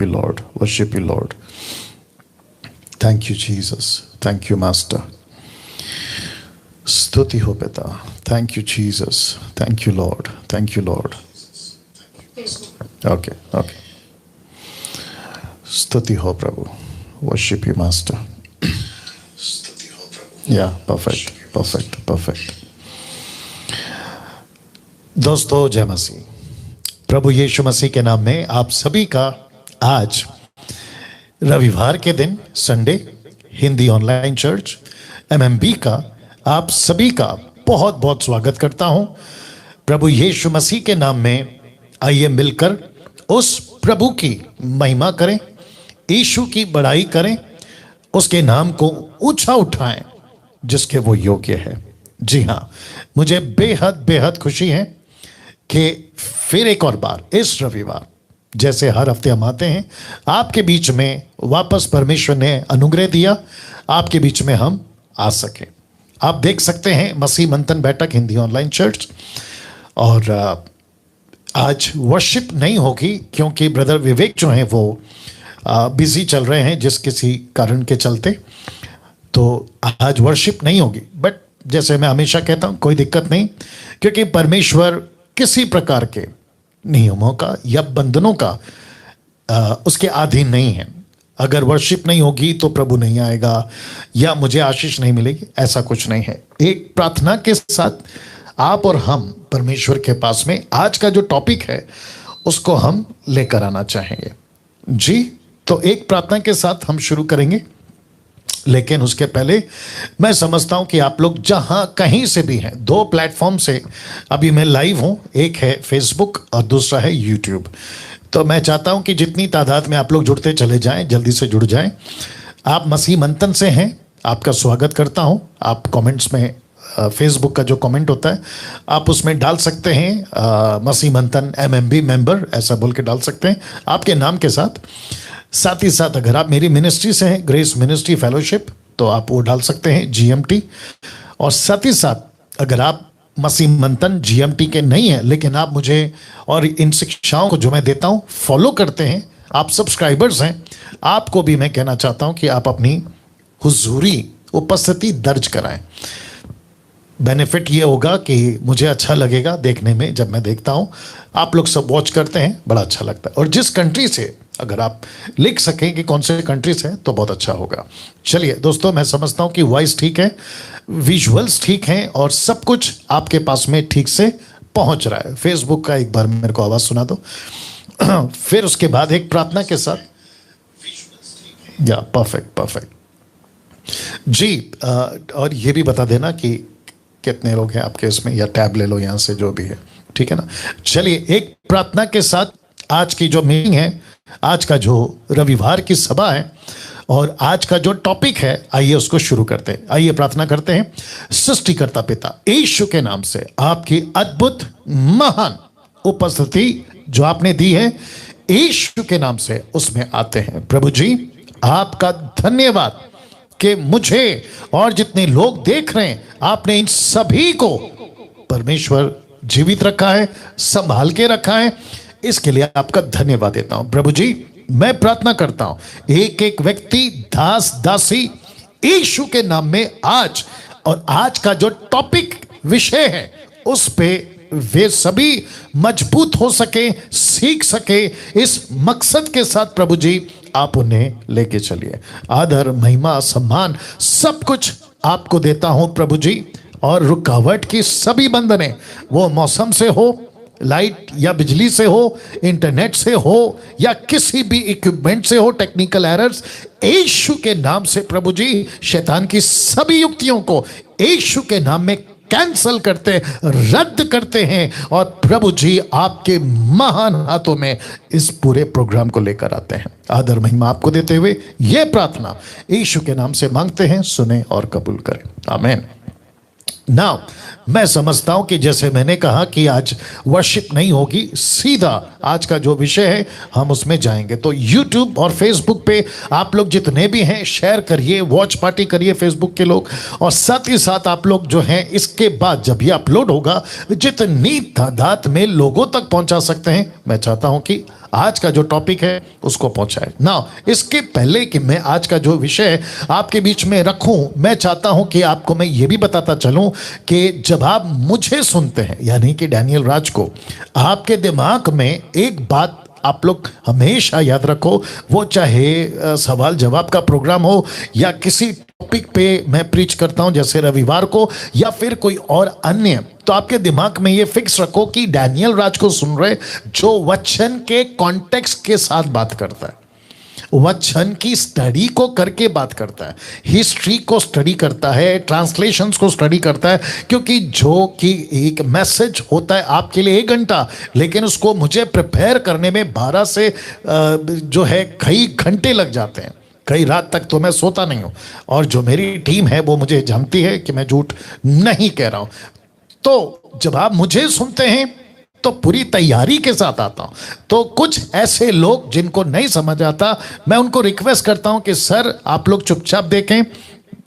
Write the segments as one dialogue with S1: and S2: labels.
S1: you, Lord. Worship you, Lord. Thank you, Jesus. Thank you, Master. स्तुति हो पिता. Thank you, Jesus. Thank you, Lord. Thank you, Lord. Okay, okay. स्तुति हो प्रभु. Worship you, Master. Yeah, perfect, perfect, perfect. दोस्तों, जय मसीह. प्रभु यीशु मसीह के नाम में आप सभी का आज रविवार के दिन Sunday Hindi online church MMB का आप सभी का बहुत बहुत स्वागत करता हूं. प्रभु यीशु मसीह के नाम में आइए मिलकर उस प्रभु की महिमा करें, यीशु की बड़ाई करें, उसके नाम को ऊंचा उठाएं जिसके वो योग्य है. जी हां, मुझे बेहद बेहद खुशी है कि फिर एक और बार इस रविवार जैसे हर हफ्ते हम आते हैं आपके बीच में वापस परमेश्वर ने अनुग्रह दिया, आपके बीच में हम आ सके. आप देख सकते हैं मसीह मंथन बैठक हिंदी ऑनलाइन चर्च. और आज वर्शिप नहीं होगी क्योंकि ब्रदर विवेक जो हैं वो बिजी चल रहे हैं जिस किसी कारण के चलते, तो आज वर्शिप नहीं होगी. बट जैसे मैं हमेशा कहता हूं, कोई दिक्कत नहीं, क्योंकि परमेश्वर किसी प्रकार के नियमों का या बंधनों का उसके अधीन नहीं है. अगर वर्शिप नहीं होगी तो प्रभु नहीं आएगा या मुझे आशीष नहीं मिलेगी, ऐसा कुछ नहीं है. एक प्रार्थना के साथ आप और हम परमेश्वर के पास में आज का जो टॉपिक है उसको हम लेकर आना चाहेंगे. जी, तो एक प्रार्थना के साथ हम शुरू करेंगे, लेकिन उसके पहले मैं समझता हूं कि आप लोग जहां कहीं से भी हैं, दो प्लेटफॉर्म से अभी मैं लाइव हूं, एक है फेसबुक और दूसरा है यूट्यूब. तो मैं चाहता हूं कि जितनी तादाद में आप लोग जुड़ते चले जाएं, जल्दी से जुड़ जाएं. आप मसीह मंथन से हैं, आपका स्वागत करता हूं. आप कमेंट्स में फेसबुक का जो कमेंट होता है आप उसमें डाल सकते हैं मसीह मंथन MMB मेंबर, ऐसा बोल के डाल सकते हैं आपके नाम के साथ. साथ ही साथ अगर आप मेरी मिनिस्ट्री से हैं, ग्रेस मिनिस्ट्री फेलोशिप, तो आप वो डाल सकते हैं GMT. और साथ ही साथ अगर आप मसीह मंथन GMT के नहीं है लेकिन आप मुझे और इन शिक्षाओं को जो मैं देता हूं फॉलो करते हैं, आप सब्सक्राइबर्स हैं, आपको भी मैं कहना चाहता हूं कि आप अपनी हुजूरी उपस्थिति दर्ज कराएं. बेनिफिट ये होगा कि मुझे अच्छा लगेगा देखने में, जब मैं देखता हूं आप लोग सब वॉच करते हैं, बड़ा अच्छा लगता है. और जिस कंट्री से अगर आप लिख सकें कि कौन से कंट्रीज हैं तो बहुत अच्छा होगा. चलिए दोस्तों, मैं समझता हूं कि वॉइस ठीक है, विजुअल्स ठीक हैं और सब कुछ आपके पास में ठीक से पहुंच रहा है. फेसबुक का एक बार मेरे को आवाज सुना दो. फिर उसके बाद एक प्रार्थना के साथ. या परफेक्ट परफेक्ट जी. और ये भी बता देना कि कितने लोग हैं आपके इसमें, या टैब ले लो यहां से, जो भी है, ठीक है ना. चलिए एक प्रार्थना के साथ आज की जो मीटिंग है, आज का जो रविवार की सभा है और आज का जो टॉपिक है, आइए उसको शुरू करते हैं. आइए प्रार्थना करते हैं. सृष्टिकर्ता पिता यीशु के नाम से आपकी अद्भुत महान उपस्थिति जो आपने दी है यीशु के नाम से उसमें आते हैं. प्रभु जी, आपका धन्यवाद कि मुझे और जितने लोग देख रहे हैं आपने इन सभी को परमेश्वर जीवित रखा है, संभाल के रखा है. इसके लिए आपका धन्यवाद देता हूं. प्रभु जी, मैं प्रार्थना करता हूं एक एक व्यक्ति, दास दासी यीशु के नाम में आज और आज का जो टॉपिक विषय है उस पे वे सभी मजबूत हो सके, सीख सके. इस मकसद के साथ प्रभु जी आप उन्हें लेके चलिए. आदर, महिमा, सम्मान सब कुछ आपको देता हूं प्रभु जी. और रुकावट की सभी बंधनें, वो मौसम से हो, लाइट या बिजली से हो, इंटरनेट से हो या किसी भी इक्विपमेंट से हो, टेक्निकल एरर्स, यीशु के नाम से प्रभु जी शैतान की सभी युक्तियों को यीशु के नाम में कैंसल करते, रद्द करते हैं और प्रभु जी आपके महान हाथों में इस पूरे प्रोग्राम को लेकर आते हैं. आदर महिमा आपको देते हुए यह प्रार्थना यीशु के नाम से मांगते हैं, सुने और कबूल करें. आमीन. नाउ मैं समझता हूं कि जैसे मैंने कहा कि आज वर्शिप नहीं होगी, सीधा आज का जो विषय है हम उसमें जाएंगे. तो YouTube और Facebook पे आप लोग जितने भी हैं शेयर करिए, वॉच पार्टी करिए फेसबुक के लोग. और साथ ही साथ आप लोग जो हैं इसके बाद जब ये अपलोड होगा जितनी तादाद में लोगों तक पहुंचा सकते हैं, मैं चाहता हूं कि आज का जो टॉपिक है उसको पहुंचाए ना। इसके पहले कि मैं आज का जो विषय आपके बीच में रखूं, मैं चाहता हूं कि आपको मैं ये भी बताता चलूं कि जब आप मुझे सुनते हैं, यानी कि डैनियल राज को, आपके दिमाग में एक बात आप लोग हमेशा याद रखो, वो चाहे सवाल जवाब का प्रोग्राम हो या किसी टॉपिक पे मैं प्रीच करता हूं जैसे रविवार को, या फिर कोई और अन्य, तो आपके दिमाग में ये फिक्स रखो कि डैनियल राज को सुन रहे जो वचन के कॉन्टेक्स्ट के साथ बात करता है, वचन की स्टडी को करके बात करता है, हिस्ट्री को स्टडी करता है, ट्रांसलेशंस को स्टडी करता है, क्योंकि जो कि एक मैसेज होता है आपके लिए 1 घंटा, लेकिन उसको मुझे प्रिपेयर करने में 12 से जो है कई घंटे लग जाते हैं, कई रात तक तो मैं सोता नहीं हूं, और जो मेरी टीम है वो मुझे जानती है कि मैं झूठ नहीं कह रहा हूं। तो जब आप मुझे सुनते हैं तो पूरी तैयारी के साथ आता हूं। तो कुछ ऐसे लोग जिनको नहीं समझ आता, मैं उनको रिक्वेस्ट करता हूं कि सर आप लोग चुपचाप देखें,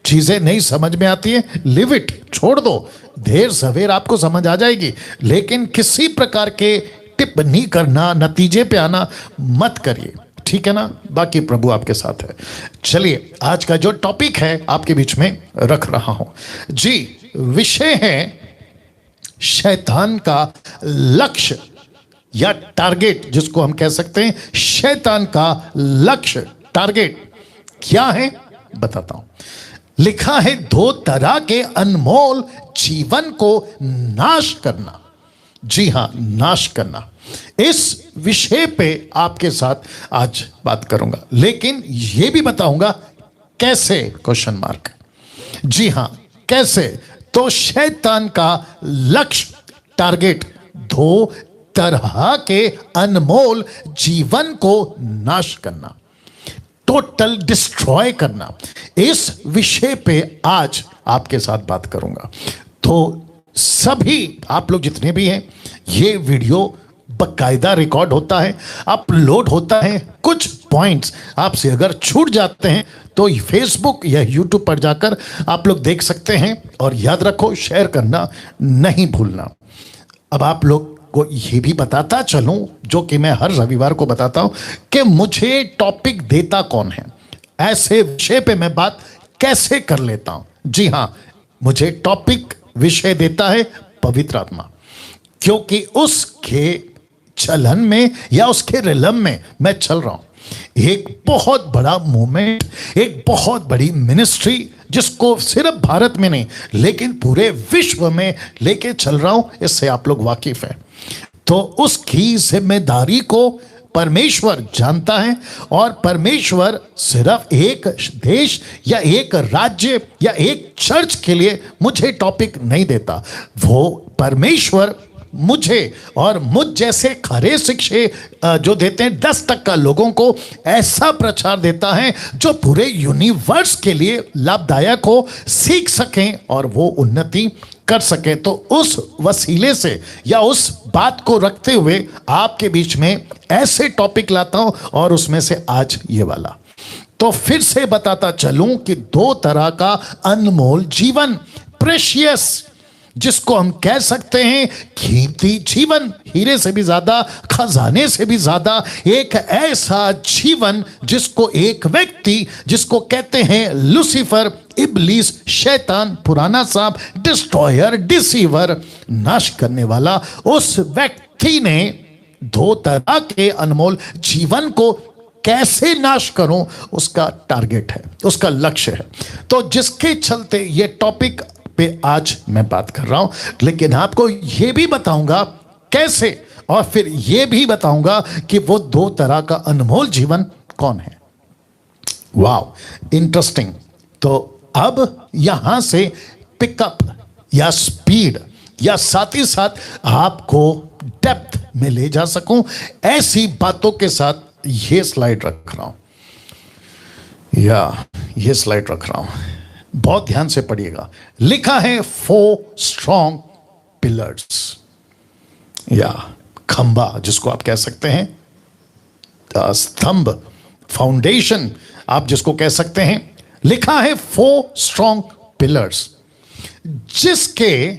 S1: चीजें नहीं समझ में आती है, लिव इट, छोड़ दो, देर सवेर आपको समझ आ जाएगी, लेकिन किसी प्रकार के टिप्पणी करना, नतीजे पे आना मत करिए, ठीक है ना। बाकी प्रभु आपके साथ है। चलिए आज का जो टॉपिक है आपके बीच में रख रहा हूं जी। विषय है शैतान का लक्ष्य या टारगेट, जिसको हम कह सकते हैं शैतान का लक्ष्य, टारगेट क्या है बताता हूं। लिखा है 2 तरह के अनमोल जीवन को नाश करना। जी हां, नाश करना। इस विषय पे आपके साथ आज बात करूंगा, लेकिन यह भी बताऊंगा कैसे, क्वेश्चन मार्क। जी हां, कैसे। तो शैतान का लक्ष्य, टारगेट, 2 तरह के अनमोल जीवन को नाश करना, टोटल डिस्ट्रॉय करना। इस विषय पे आज आपके साथ बात करूंगा। तो सभी आप लोग जितने भी हैं, ये वीडियो बकायदा रिकॉर्ड होता है, अपलोड होता है। कुछ पॉइंट्स आपसे अगर छूट जाते हैं तो फेसबुक या यूट्यूब पर जाकर आप लोग देख सकते हैं, और याद रखो शेयर करना नहीं भूलना। अब आप लोग को ये भी बताता चलूं, जो कि मैं हर रविवार को बताता हूं, कि मुझे टॉपिक देता कौन है, ऐसे विषय पे मैं बात कैसे कर लेता हूं। जी हां, मुझे टॉपिक विषय देता है पवित्र आत्मा, क्योंकि उसके चलन में या उसके रिलम में मैं चल रहा हूं। एक बहुत बड़ा मूवमेंट, एक बहुत बड़ी मिनिस्ट्री, जिसको सिर्फ भारत में नहीं लेकिन पूरे विश्व में लेके चल रहा हूं, इससे आप लोग वाकिफ हैं। तो उसकी जिम्मेदारी को परमेश्वर जानता है, और परमेश्वर सिर्फ एक देश या एक राज्य या एक चर्च के लिए मुझे टॉपिक नहीं देता। वो परमेश्वर मुझे और मुझ जैसे खरे शिक्षे जो देते हैं 10% लोगों को ऐसा प्रचार देता है जो पूरे यूनिवर्स के लिए लाभदायक हो, सीख सकें और वो उन्नति कर सके। तो उस वसीले से या उस बात को रखते हुए आपके बीच में ऐसे टॉपिक लाता हूं, और उसमें से आज ये वाला। तो फिर से बताता चलूं कि 2 तरह का अनमोल जीवन, प्रेशियस, जिसको हम कह सकते हैं कीमती जीवन, हीरे से भी ज्यादा, खजाने से भी ज्यादा, एक ऐसा जीवन जिसको एक व्यक्ति, जिसको कहते हैं लूसीफर, इब्लीस, शैतान, पुराना सांप, डिस्ट्रॉयर, डिसीवर, नाश करने वाला, उस व्यक्ति ने 2 तरह के अनमोल जीवन को कैसे नाश करूं, उसका टारगेट है, उसका लक्ष्य है। तो जिसके चलते ये टॉपिक पे आज मैं बात कर रहा हूं, लेकिन आपको यह भी बताऊंगा कैसे, और फिर यह भी बताऊंगा कि वो 2 तरह का अनमोल जीवन कौन है। Wow, interesting. तो अब यहां से पिकअप या स्पीड, या साथ ही साथ आपको डेप्थ में ले जा सकूं, ऐसी बातों के साथ ये स्लाइड रख रहा हूं, या ये स्लाइड रख रहा हूं। बहुत ध्यान से पढ़िएगा। लिखा है 4 स्ट्रॉन्ग पिलर्स, या खंबा, जिसको आप कह सकते हैं स्तंभ, फाउंडेशन आप जिसको कह सकते हैं। लिखा है 4 स्ट्रॉन्ग पिलर्स, जिसके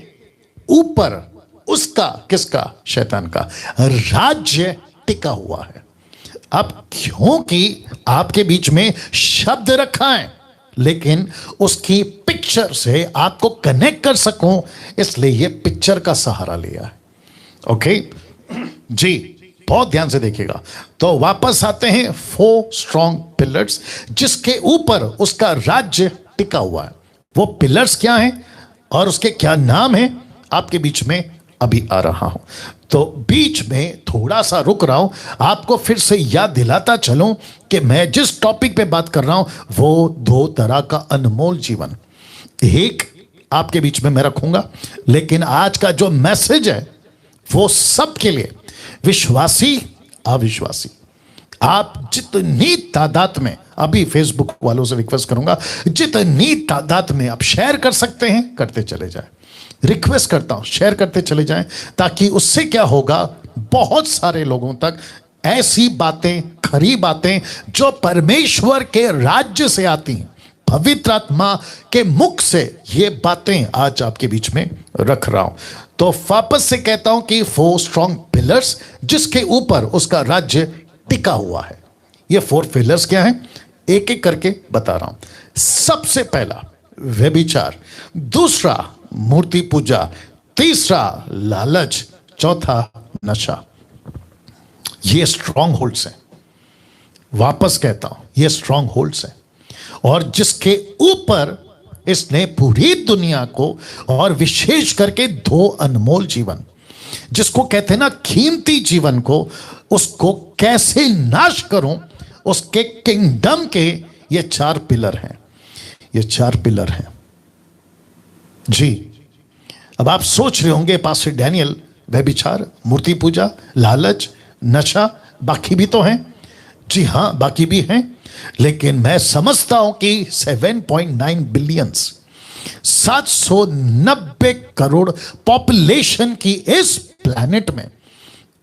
S1: ऊपर उसका, किसका, शैतान का राज्य टिका हुआ है। अब क्योंकि आपके बीच में शब्द रखा है, लेकिन उसकी पिक्चर से आपको कनेक्ट कर सकूं, इसलिए ये पिक्चर का सहारा लिया है। ओके जी, बहुत ध्यान से देखिएगा। तो वापस आते हैं 4 स्ट्रॉन्ग पिलर्स जिसके ऊपर उसका राज्य टिका हुआ है। वो पिलर्स क्या हैं और उसके क्या नाम हैं, आपके बीच में अभी आ रहा हूं। तो बीच में थोड़ा सा रुक रहा हूं, आपको फिर से याद दिलाता चलूं कि मैं जिस टॉपिक पे बात कर रहा हूं वो 2 तरह का अनमोल जीवन, एक आपके बीच में मैं रखूंगा, लेकिन आज का जो मैसेज है वो सबके लिए, विश्वासी अविश्वासी। आप जितनी तादाद में, अभी फेसबुक वालों से रिक्वेस्ट करूंगा, जितनी तादाद में आप शेयर कर सकते हैं करते चले जाएं। रिक्वेस्ट करता हूं शेयर करते चले जाएं, ताकि उससे क्या होगा, बहुत सारे लोगों तक ऐसी बातें, खरी बातें जो परमेश्वर के राज्य से आती हैं, पवित्र के मुख से ये बातें आज आपके बीच में रख रहा हूं। तो वापस से कहता हूं कि 4 स्ट्रॉन्ग पिलर्स जिसके ऊपर उसका राज्य टिका हुआ है। ये 4 पिलर्स क्या हैं, एक एक करके बता रहा हूं। सबसे पहला व्यभिचार, दूसरा मूर्ति पूजा, तीसरा लालच, चौथा नशा। ये स्ट्रॉन्ग होल्ड्स हैं। वापस कहता हूं, ये स्ट्रॉन्ग होल्ड्स हैं और जिसके ऊपर इसने पूरी दुनिया को, और विशेष करके 2 अनमोल जीवन, जिसको कहते हैं ना कीमती जीवन को, उसको कैसे नाश करूं, उसके किंगडम के ये 4 पिलर हैं। ये 4 पिलर हैं जी। अब आप सोच रहे होंगे पास्टर डैनियल, व्यभिचार, मूर्ति पूजा, लालच, नशा, बाकी भी तो हैं। जी हां, बाकी भी हैं, लेकिन मैं समझता हूं कि 7.9 बिलियन, 790 करोड़ पॉपुलेशन की इस प्लैनेट में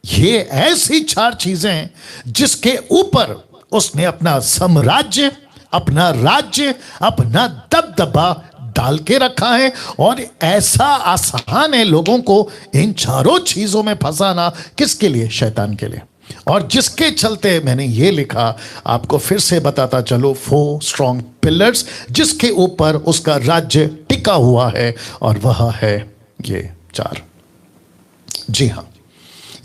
S1: ये ऐसी 4 चीजें हैं जिसके ऊपर उसने अपना साम्राज्य, अपना राज्य, अपना दबदबा डाल के रखा है। और ऐसा आसान है लोगों को इन 4 चीजों में फंसाना, किसके लिए, शैतान के लिए। और जिसके चलते मैंने ये लिखा, आपको फिर से बताता चलो, 4 स्ट्रॉन्ग पिलर्स जिसके ऊपर उसका राज्य टिका हुआ है, और वह है ये 4। जी हां,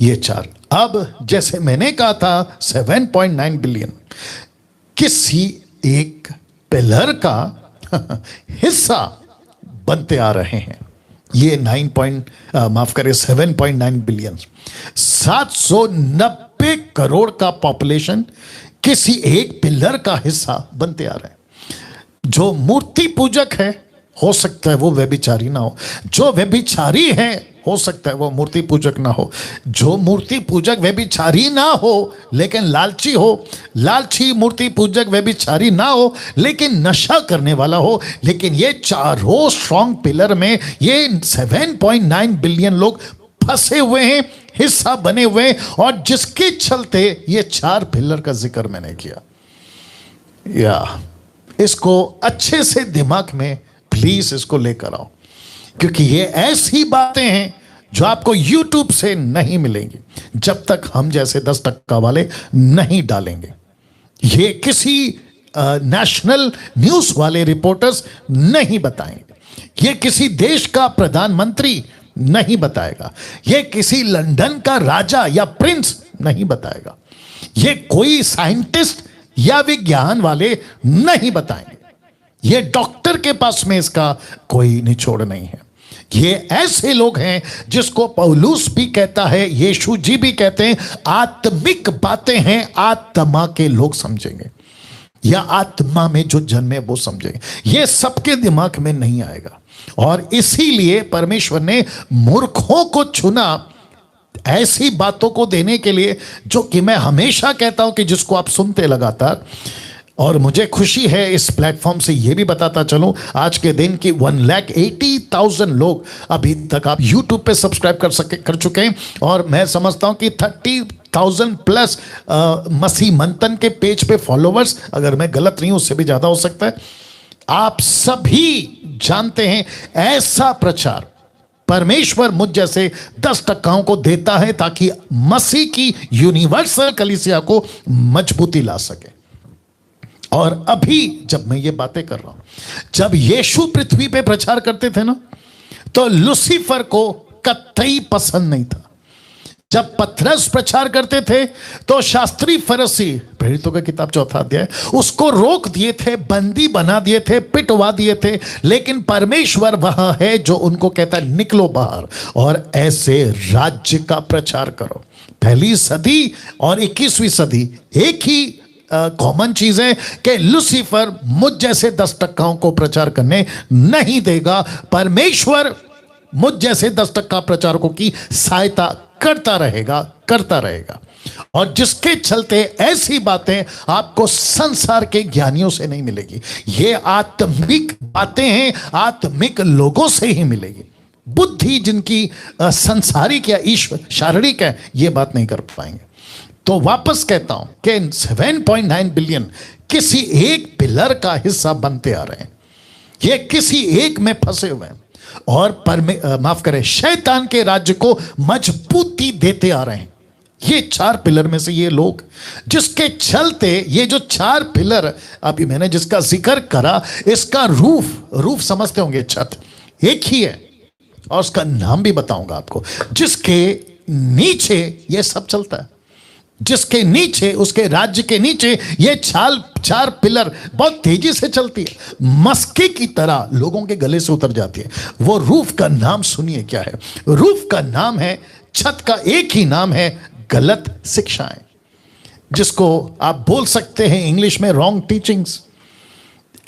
S1: ये 4। अब जैसे मैंने कहा था 7.9 बिलियन किसी एक पिलर का हिस्सा बनते आ रहे हैं। ये 7.9 बिलियन, 790 करोड़ का पॉपुलेशन किसी एक पिलर का हिस्सा बनते आ रहे हैं। जो मूर्ति पूजक है, हो सकता है वो व्यभिचारी ना हो। जो व्यभिचारी है, हो सकता है वो मूर्ति पूजक ना हो। जो मूर्ति पूजक व्यभिचारी ना हो लेकिन लालची हो, लालची मूर्ति पूजक व्यभिचारी ना हो लेकिन नशा करने वाला हो। लेकिन ये 4 स्ट्रॉन्ग पिलर में ये 7.9 बिलियन लोग फंसे हुए हैं, हिस्सा बने हुए हैं, और जिसके चलते ये 4 पिलर का जिक्र मैंने किया। या इसको अच्छे से दिमाग में प्लीज इसको लेकर आओ, क्योंकि ये ऐसी बातें हैं जो आपको YouTube से नहीं मिलेंगी जब तक हम जैसे 10% वाले नहीं डालेंगे। ये किसी नेशनल न्यूज वाले रिपोर्टर्स नहीं बताएंगे। ये किसी देश का प्रधानमंत्री नहीं बताएगा। ये किसी लंदन का राजा या प्रिंस नहीं बताएगा। ये कोई साइंटिस्ट या विज्ञान वाले नहीं बताएंगे। ये डॉक्टर के पास में इसका कोई निचोड़ नहीं है। ये ऐसे लोग हैं जिसको पौलुस भी कहता है, यीशु जी भी कहते हैं, आत्मिक बातें हैं, आत्मा के लोग समझेंगे, या आत्मा में जो जन्मे वो समझेंगे। ये सबके दिमाग में नहीं आएगा, और इसीलिए परमेश्वर ने मूर्खों को चुना ऐसी बातों को देने के लिए, जो कि मैं हमेशा कहता हूं कि जिसको आप सुनते लगातार। और मुझे खुशी है इस प्लेटफॉर्म से ये भी बताता चलूं, आज के दिन की 1,80,000 लोग अभी तक आप YouTube पे सब्सक्राइब कर चुके हैं, और मैं समझता हूं कि 30,000 प्लस मसीह मंथन के पेज पे फॉलोवर्स, अगर मैं गलत नहीं हूं उससे भी ज्यादा हो सकता है। आप सभी जानते हैं ऐसा प्रचार परमेश्वर मुझ जैसे 10% को देता है ताकि मसीह की यूनिवर्सल कलीसिया को मजबूती ला सके। और अभी जब मैं ये बातें कर रहा हूं, जब यीशु पृथ्वी पे प्रचार करते थे ना, तो लूसीफर को कतई पसंद नहीं था। जब पतरस प्रचार करते थे तो शास्त्री फरीसी, प्रेरितों की किताब 4 अध्याय, उसको रोक दिए थे, बंदी बना दिए थे, पिटवा दिए थे। लेकिन परमेश्वर वहां है जो उनको कहता है निकलो बाहर और ऐसे राज्य का प्रचार करो। पहली सदी और 21वीं सदी एक ही कॉमन चीज है कि लूसीफर मुझ जैसे 10% को प्रचार करने नहीं देगा। परमेश्वर मुझ जैसे 10% प्रचारकों की सहायता करता रहेगा। और जिसके चलते ऐसी बातें आपको संसार के ज्ञानियों से नहीं मिलेगी। ये आत्मिक बातें हैं, आत्मिक लोगों से ही मिलेगी। बुद्धि जिनकी संसारिक या ईश्वर शारीरिक है, ये बात नहीं कर पाएंगे। तो वापस कहता हूं कि 7.9 बिलियन किसी एक पिलर का हिस्सा बनते आ रहे हैं। ये किसी एक में फंसे हुए हैं और माफ करें, शैतान के राज्य को मजबूती देते आ रहे हैं। ये 4 पिलर में से ये लोग, जिसके चलते ये जो 4 पिलर अभी मैंने जिसका जिक्र करा, इसका रूफ समझते होंगे, छत एक ही है और उसका नाम भी बताऊंगा आपको, जिसके नीचे ये सब चलता है। जिसके नीचे, उसके राज्य के नीचे ये 4 पिलर बहुत तेजी से चलती है, मस्के की तरह लोगों के गले से उतर जाती है। वो रूफ का नाम सुनिए क्या है। रूफ का नाम है, छत का एक ही नाम है, गलत शिक्षाएं, जिसको आप बोल सकते हैं इंग्लिश में रॉन्ग टीचिंग्स।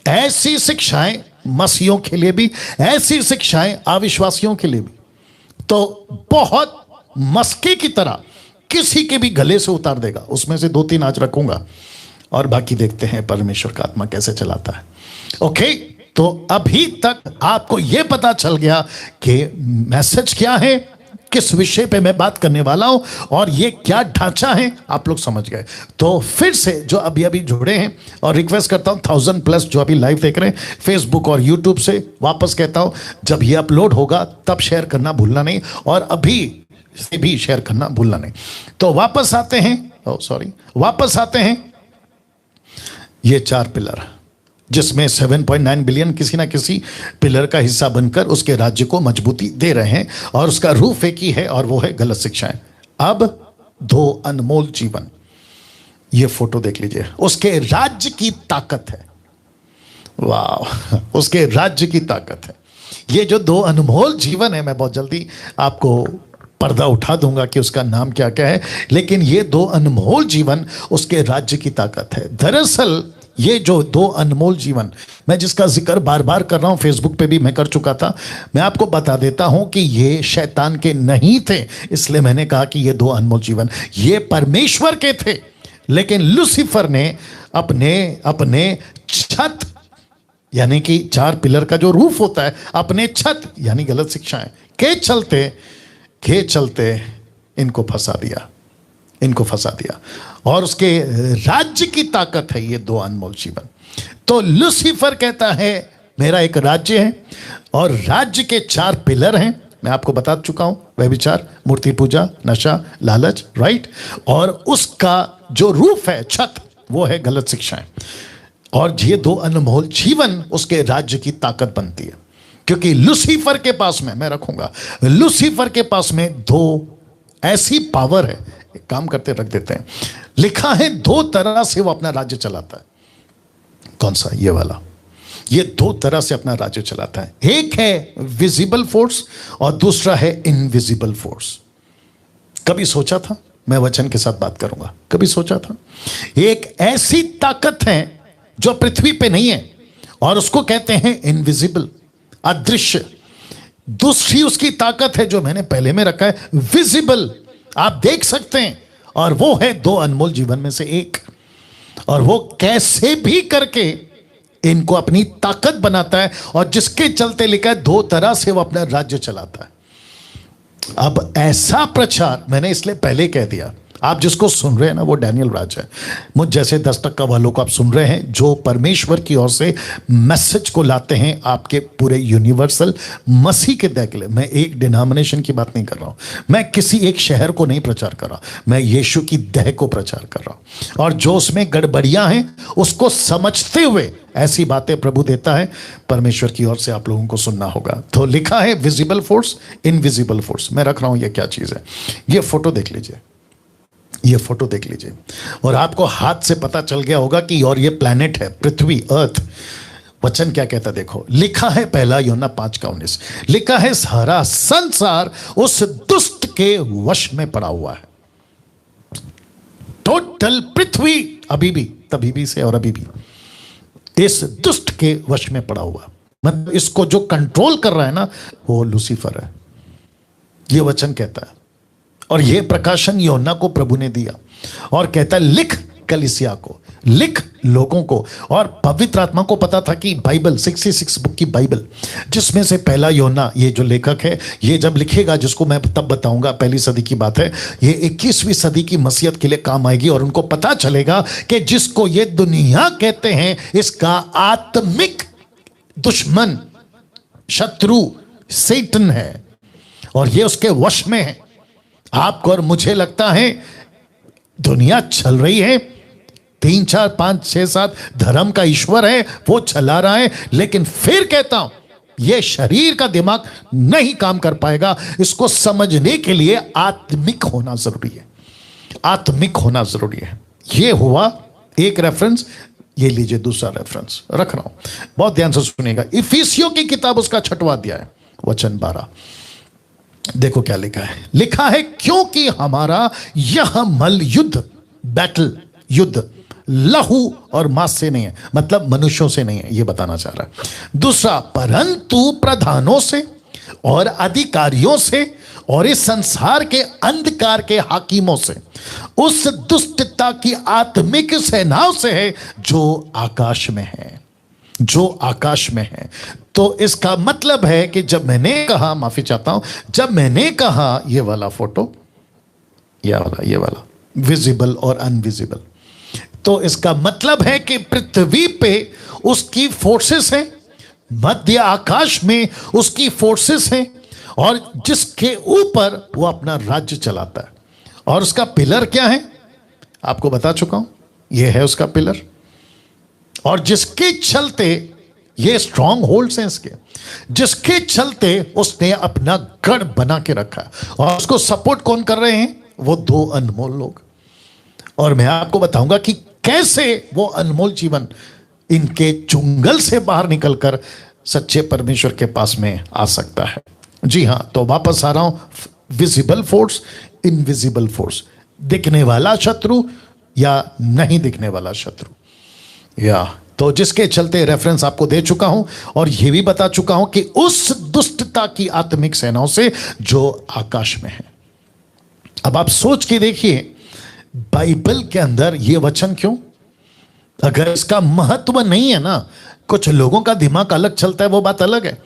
S1: ऐसी शिक्षाएं मसीहियों के लिए भी, ऐसी शिक्षाएं अविश्वासियों के लिए भी, तो बहुत मस्के की तरह किसी के भी गले से उतार देगा। उसमें से 2-3 आज रखूंगा और बाकी देखते हैं परमेश्वर का आत्मा कैसे चलाता है। ओके, तो अभी तक आपको यह पता चल गया कि मैसेज क्या है, किस विषय पे मैं बात करने वाला हूं और ये क्या ढांचा है, आप लोग समझ गए। तो फिर से जो अभी जुड़े हैं, और रिक्वेस्ट करता हूं 1000+ जो अभी लाइव देख रहे हैं फेसबुक और यूट्यूब से, वापस कहता हूं जब ये अपलोड होगा तब शेयर करना भूलना नहीं, और अभी से भी शेयर करना भूलना नहीं। तो वापस आते हैं ये 4 पिलर, जिसमें 7.9 बिलियन किसी ना किसी पिलर का हिस्सा बनकर उसके राज्य को मजबूती दे रहे हैं, और उसका रूफ एक ही है और वो है गलत शिक्षाएं। अब 2 अनमोल जीवन, ये फोटो देख लीजिए, उसके राज्य की ताकत है। वाह, उसके राज्य की ताकत है। ये जो 2 अनमोल जीवन है, मैं बहुत जल्दी आपको पर्दा उठा दूंगा कि उसका नाम क्या क्या है, लेकिन ये 2 अनमोल जीवन उसके राज्य की ताकत है। दरअसल ये जो 2 अनमोल जीवन, मैं जिसका जिक्र बार बार कर रहा हूं, फेसबुक पे भी मैं कर चुका था, मैं आपको बता देता हूं कि ये शैतान के नहीं थे, इसलिए मैंने कहा कि ये 2 अनमोल जीवन ये परमेश्वर के थे। लेकिन लूसीफर ने अपने छत, यानी कि 4 पिलर का जो रूफ होता है, अपने छत यानी गलत शिक्षाएं के चलते इनको फंसा दिया और उसके राज्य की ताकत है ये 2 अनमोल जीवन। तो लूसीफर कहता है मेरा एक राज्य है और राज्य के 4 पिलर हैं, मैं आपको बता चुका हूं, व्यभिचार, मूर्ति पूजा, नशा, लालच, राइट, और उसका जो रूफ है, छत, वो है गलत शिक्षाएं। और ये 2 अनमोल जीवन उसके राज्य की ताकत बनती है, क्योंकि लूसीफर के पास में, मैं रखूंगा, लूसीफर के पास में 2 ऐसी पावर है। एक काम करते रख देते हैं, लिखा है 2 तरह से वो अपना राज्य चलाता है। कौन सा? ये वाला। ये 2 तरह से अपना राज्य चलाता है। एक है विजिबल फोर्स और दूसरा है इनविजिबल फोर्स। कभी सोचा था? मैं वचन के साथ बात करूंगा। कभी सोचा था? एक ऐसी ताकत है जो पृथ्वी पे नहीं है और उसको कहते हैं इनविजिबल, अदृश्य। दूसरी उसकी ताकत है जो मैंने पहले में रखा है, विजिबल, आप देख सकते हैं, और वो है 2 अनमोल जीवन में से एक। और वो कैसे भी करके इनको अपनी ताकत बनाता है, और जिसके चलते लिखा है 2 तरह से वो अपना राज्य चलाता है। अब ऐसा प्रचार मैंने इसलिए पहले कह दिया, आप जिसको सुन रहे हैं ना वो डैनियल राज है। मुझ जैसे 10% वालों को आप सुन रहे हैं जो परमेश्वर की ओर से मैसेज को लाते हैं आपके पूरे यूनिवर्सल मसीह के दया के लिए। मैं एक डिनोमिनेशन की बात नहीं कर रहा हूं, मैं किसी एक शहर को नहीं प्रचार कर रहा, मैं यीशु की दया को प्रचार कर रहा हूं। और जो उसमें गड़बड़ियां हैं उसको समझते हुए ऐसी बातें प्रभु देता है, परमेश्वर की ओर से आप लोगों को सुनना होगा। तो लिखा है विजिबल फोर्स, इनविजिबल फोर्स। मैं रख रहा हूं ये क्या चीज है। ये फोटो देख लीजिए, ये फोटो देख लीजिए और आपको हाथ से पता चल गया होगा कि और ये प्लैनेट है, पृथ्वी, अर्थ। वचन क्या कहता देखो, लिखा है पहला यूहन्ना 5:19, लिखा है सारा संसार उस दुष्ट के वश में पड़ा हुआ है। टोटल पृथ्वी अभी भी, तभी भी से और अभी भी इस दुष्ट के वश में पड़ा हुआ। मतलब इसको जो कंट्रोल कर रहा है ना वो लूसीफर है, ये वचन कहता है। और ये प्रकाशन यूहन्ना को प्रभु ने दिया और कहता है लिख कलीसिया को, लिख लोगों को। और पवित्र आत्मा को पता था कि बाइबल 66 बुक की बाइबल, जिसमें से पहला यूहन्ना, ये जो लेखक है ये जब लिखेगा, जिसको मैं तब बताऊंगा, पहली सदी की बात है, ये 21वीं सदी की मसीहत के लिए काम आएगी। और उनको पता चलेगा कि जिसको ये दुनिया कहते हैं इसका आत्मिक दुश्मन, शत्रु सैतान है और ये उसके वश में है। आपको और मुझे लगता है दुनिया चल रही है, 3 4 5 6 7 धर्म का ईश्वर है, वो चला रहा है। लेकिन फिर कहता हूं ये शरीर का दिमाग नहीं काम कर पाएगा। इसको समझने के लिए आत्मिक होना जरूरी है, आत्मिक होना जरूरी है। ये हुआ एक रेफरेंस। ये लीजिए दूसरा रेफरेंस रख रहा हूं, बहुत ध्यान से सुनिएगा। इफिसियों की किताब उसका 6वां अध्याय वचन 12, देखो क्या लिखा है। लिखा है क्योंकि हमारा यह मल युद्ध, बैटल, युद्ध लहू और मांस से नहीं है, मतलब मनुष्यों से नहीं है, यह बताना चाह रहा है। दूसरा, परंतु प्रधानों से और अधिकारियों से और इस संसार के अंधकार के हाकिमों से, उस दुष्टता की आत्मिक सेनाओं से है जो आकाश में है, जो आकाश में है। तो इसका मतलब है कि जब मैंने कहा, माफी चाहता हूं, जब मैंने कहा ये वाला फोटो, ये वाला विजिबल और अनविजिबल, तो इसका मतलब है कि पृथ्वी पे उसकी फोर्सेस हैं, मध्य आकाश में उसकी फोर्सेस हैं और जिसके ऊपर वो अपना राज्य चलाता है। और उसका पिलर क्या है आपको बता चुका हूं, ये है उसका पिलर। और जिसके चलते ये स्ट्रॉन्ग होल्ड्स हैं इसके, जिसके चलते उसने अपना गढ़ बना के रखा है। और उसको सपोर्ट कौन कर रहे हैं? वो 2 अनमोल लोग। और मैं आपको बताऊंगा कि कैसे वो अनमोल जीवन इनके चुंगल से बाहर निकलकर सच्चे परमेश्वर के पास में आ सकता है। जी हां, तो वापस आ रहा हूं, विजिबल फोर्स, इनविजिबल फोर्स, दिखने वाला शत्रु या नहीं दिखने वाला शत्रु, या तो जिसके चलते रेफरेंस आपको दे चुका हूं और यह भी बता चुका हूं कि उस दुष्टता की आत्मिक सेनाओं से जो आकाश में है। अब आप सोच के देखिए बाइबल के अंदर यह वचन क्यों? अगर इसका महत्व नहीं है ना, कुछ लोगों का दिमाग अलग चलता है, वो बात अलग है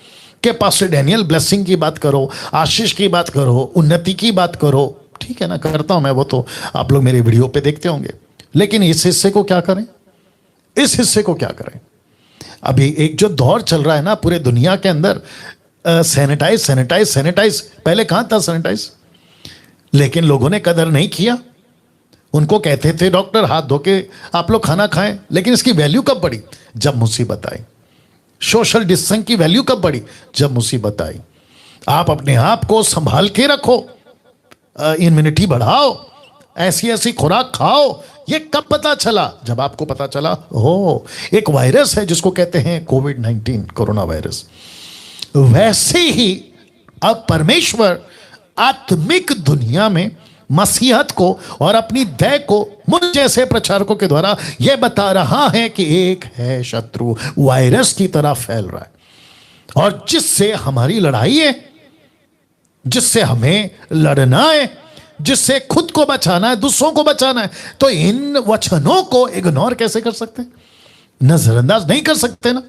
S1: कि पास्टर डैनियल ब्लेसिंग की बात करो, आशीष की बात करो, उन्नति की बात करो, ठीक है ना, करता हूं मैं, वो तो आप लोग मेरे वीडियो पे देखते होंगे। लेकिन इस हिस्से को क्या करें? इस हिस्से को क्या करें? अभी एक जो दौर चल रहा है ना पूरे दुनिया के अंदर, सैनिटाइज सैनिटाइज सैनिटाइज, पहले कहां था सैनिटाइज? लेकिन लोगों ने कदर नहीं किया। उनको कहते थे डॉक्टर हाथ धो के आप लोग खाना खाएं, लेकिन इसकी वैल्यू कब बढ़ी? जब मुसीबत आई। सोशल डिस्टेंसिंग की वैल्यू कब बढ़ी? जब मुसीबत आई। आप अपने आप को संभाल के रखो, इम्यूनिटी बढ़ाओ, ऐसी ऐसी खुराक खाओ। ये कब पता चला? जब आपको पता चला हो एक वायरस है जिसको कहते हैं कोविड-19, कोरोना वायरस। वैसे ही अब परमेश्वर आत्मिक दुनिया में मसीहत को और अपनी दया को मुझ जैसे प्रचारकों के द्वारा यह बता रहा है कि एक है शत्रु, वायरस की तरह फैल रहा है और जिससे हमारी लड़ाई है, जिससे हमें लड़ना है, जिससे खुद को बचाना है, दूसरों को बचाना है। तो इन वचनों को इग्नोर कैसे कर सकते हैं? नजरअंदाज नहीं कर सकते ना।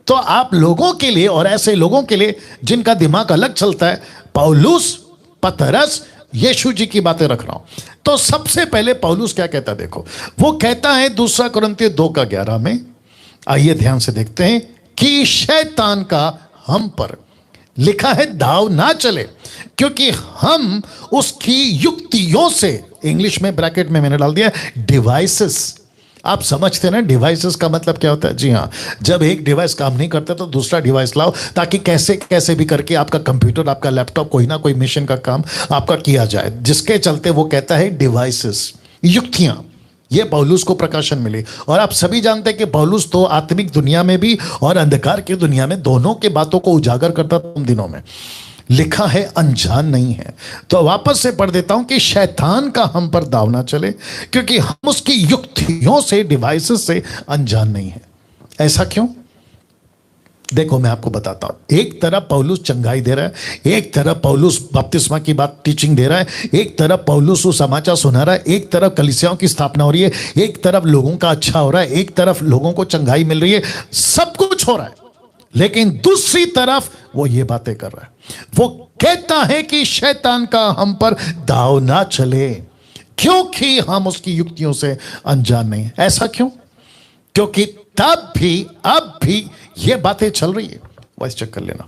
S1: तो आप लोगों के लिए और ऐसे लोगों के लिए जिनका दिमाग अलग चलता है, पौलुस, पतरस यीशु जी की बातें रख रहा हूं। तो सबसे पहले पौलुस क्या कहता है, देखो वो कहता है 2 कुरिन्थियों 2:11 में, आइए ध्यान से देखते हैं, कि शैतान का हम पर लिखा है दाव ना चले, क्योंकि हम उसकी युक्तियों से, इंग्लिश में ब्रैकेट में मैंने डाल दिया डिवाइसेस। आप समझते हैं ना डिवाइसेस का मतलब क्या होता है? जी हाँ, जब एक डिवाइस काम नहीं करता तो दूसरा डिवाइस लाओ, ताकि कैसे कैसे भी करके आपका कंप्यूटर, आपका लैपटॉप, कोई ना कोई मिशन का काम आपका किया जाए, जिसके चलते वो कहता है डिवाइसेस, युक्तियां। ये पौलुस को प्रकाशन मिली। और आप सभी जानते हैं कि पौलुस तो आत्मिक दुनिया में भी और अंधकार की दुनिया में दोनों के बातों को उजागर करता था उन दिनों में। लिखा है अनजान नहीं है। तो वापस से पढ़ देता हूं कि शैतान का हम पर दाव ना चले, क्योंकि हम उसकी युक्तियों से, डिवाइसेस से अनजान नहीं है। ऐसा क्यों? देखो मैं आपको बताता हूं। एक तरफ पौलुस चंगाई दे रहा है, एक तरफ पौलुस बपतिस्मा की बात टीचिंग दे रहा है, एक तरफ पौलुस समाचार सुना रहा है, एक तरफ कलीसियाओं की स्थापना हो रही है, एक तरफ लोगों का अच्छा हो रहा है, एक तरफ लोगों को चंगाई मिल रही है, सब कुछ हो रहा है। लेकिन दूसरी तरफ वो ये बातें कर रहा है। वो कहता है कि शैतान का हम पर दाव ना चले, क्योंकि हम उसकी युक्तियों से अनजान नहीं। ऐसा क्यों? क्योंकि तब भी, अब भी ये बातें चल रही है। वॉइस चेक कर लेना।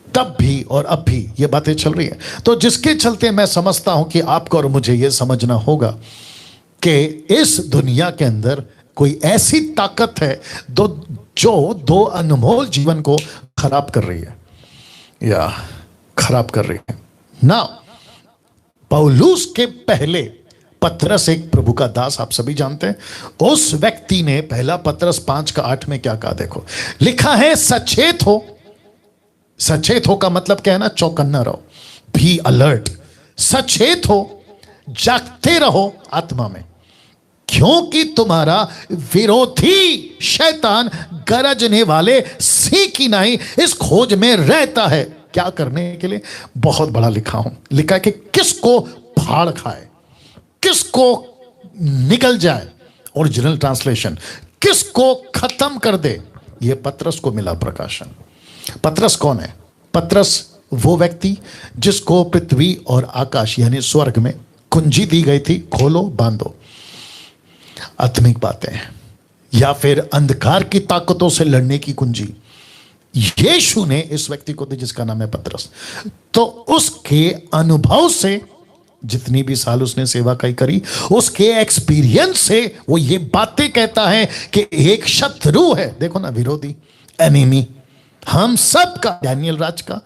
S1: तब भी और अब भी ये बातें चल रही है। तो जिसके चलते मैं समझता हूं कि आपको और मुझे ये समझना होगा कि इस दुनिया के अंदर कोई ऐसी ताकत है जो दो अनमोल जीवन को खराब कर रही है, या खराब कर रही है ना। पौलुस के पहले पतरस एक प्रभु का दास, आप सभी जानते हैं, उस व्यक्ति ने पहला पतरस 5:8 में क्या कहा? देखो लिखा है सचेत हो। सचेत हो का मतलब क्या है ना? चौकन्ना रहो, बी अलर्ट। सचेत हो, जागते रहो आत्मा में, क्योंकि तुम्हारा विरोधी शैतान गरजने वाले सिंह की नाई इस खोज में रहता है। क्या करने के लिए? बहुत बड़ा लिखा है कि किसको फाड़ खाए, किसको निकल जाए, ओरिजिनल ट्रांसलेशन, किसको खत्म कर दे। यह पतरस को मिला प्रकाशन। पतरस कौन है? पतरस वो व्यक्ति जिसको पृथ्वी और आकाश यानी स्वर्ग में कुंजी दी गई थी, खोलो बांधो। आत्मिक बातें या फिर अंधकार की ताकतों से लड़ने की कुंजी यीशु ने इस व्यक्ति को दी, जिसका नाम है पतरस। तो उसके अनुभव से, जितनी भी साल उसने सेवा करी, उसके एक्सपीरियंस से वो ये बातें कहता है कि एक शत्रु है, देखो ना, विरोधी, एनिमी, हम सब का, डैनियल राज का,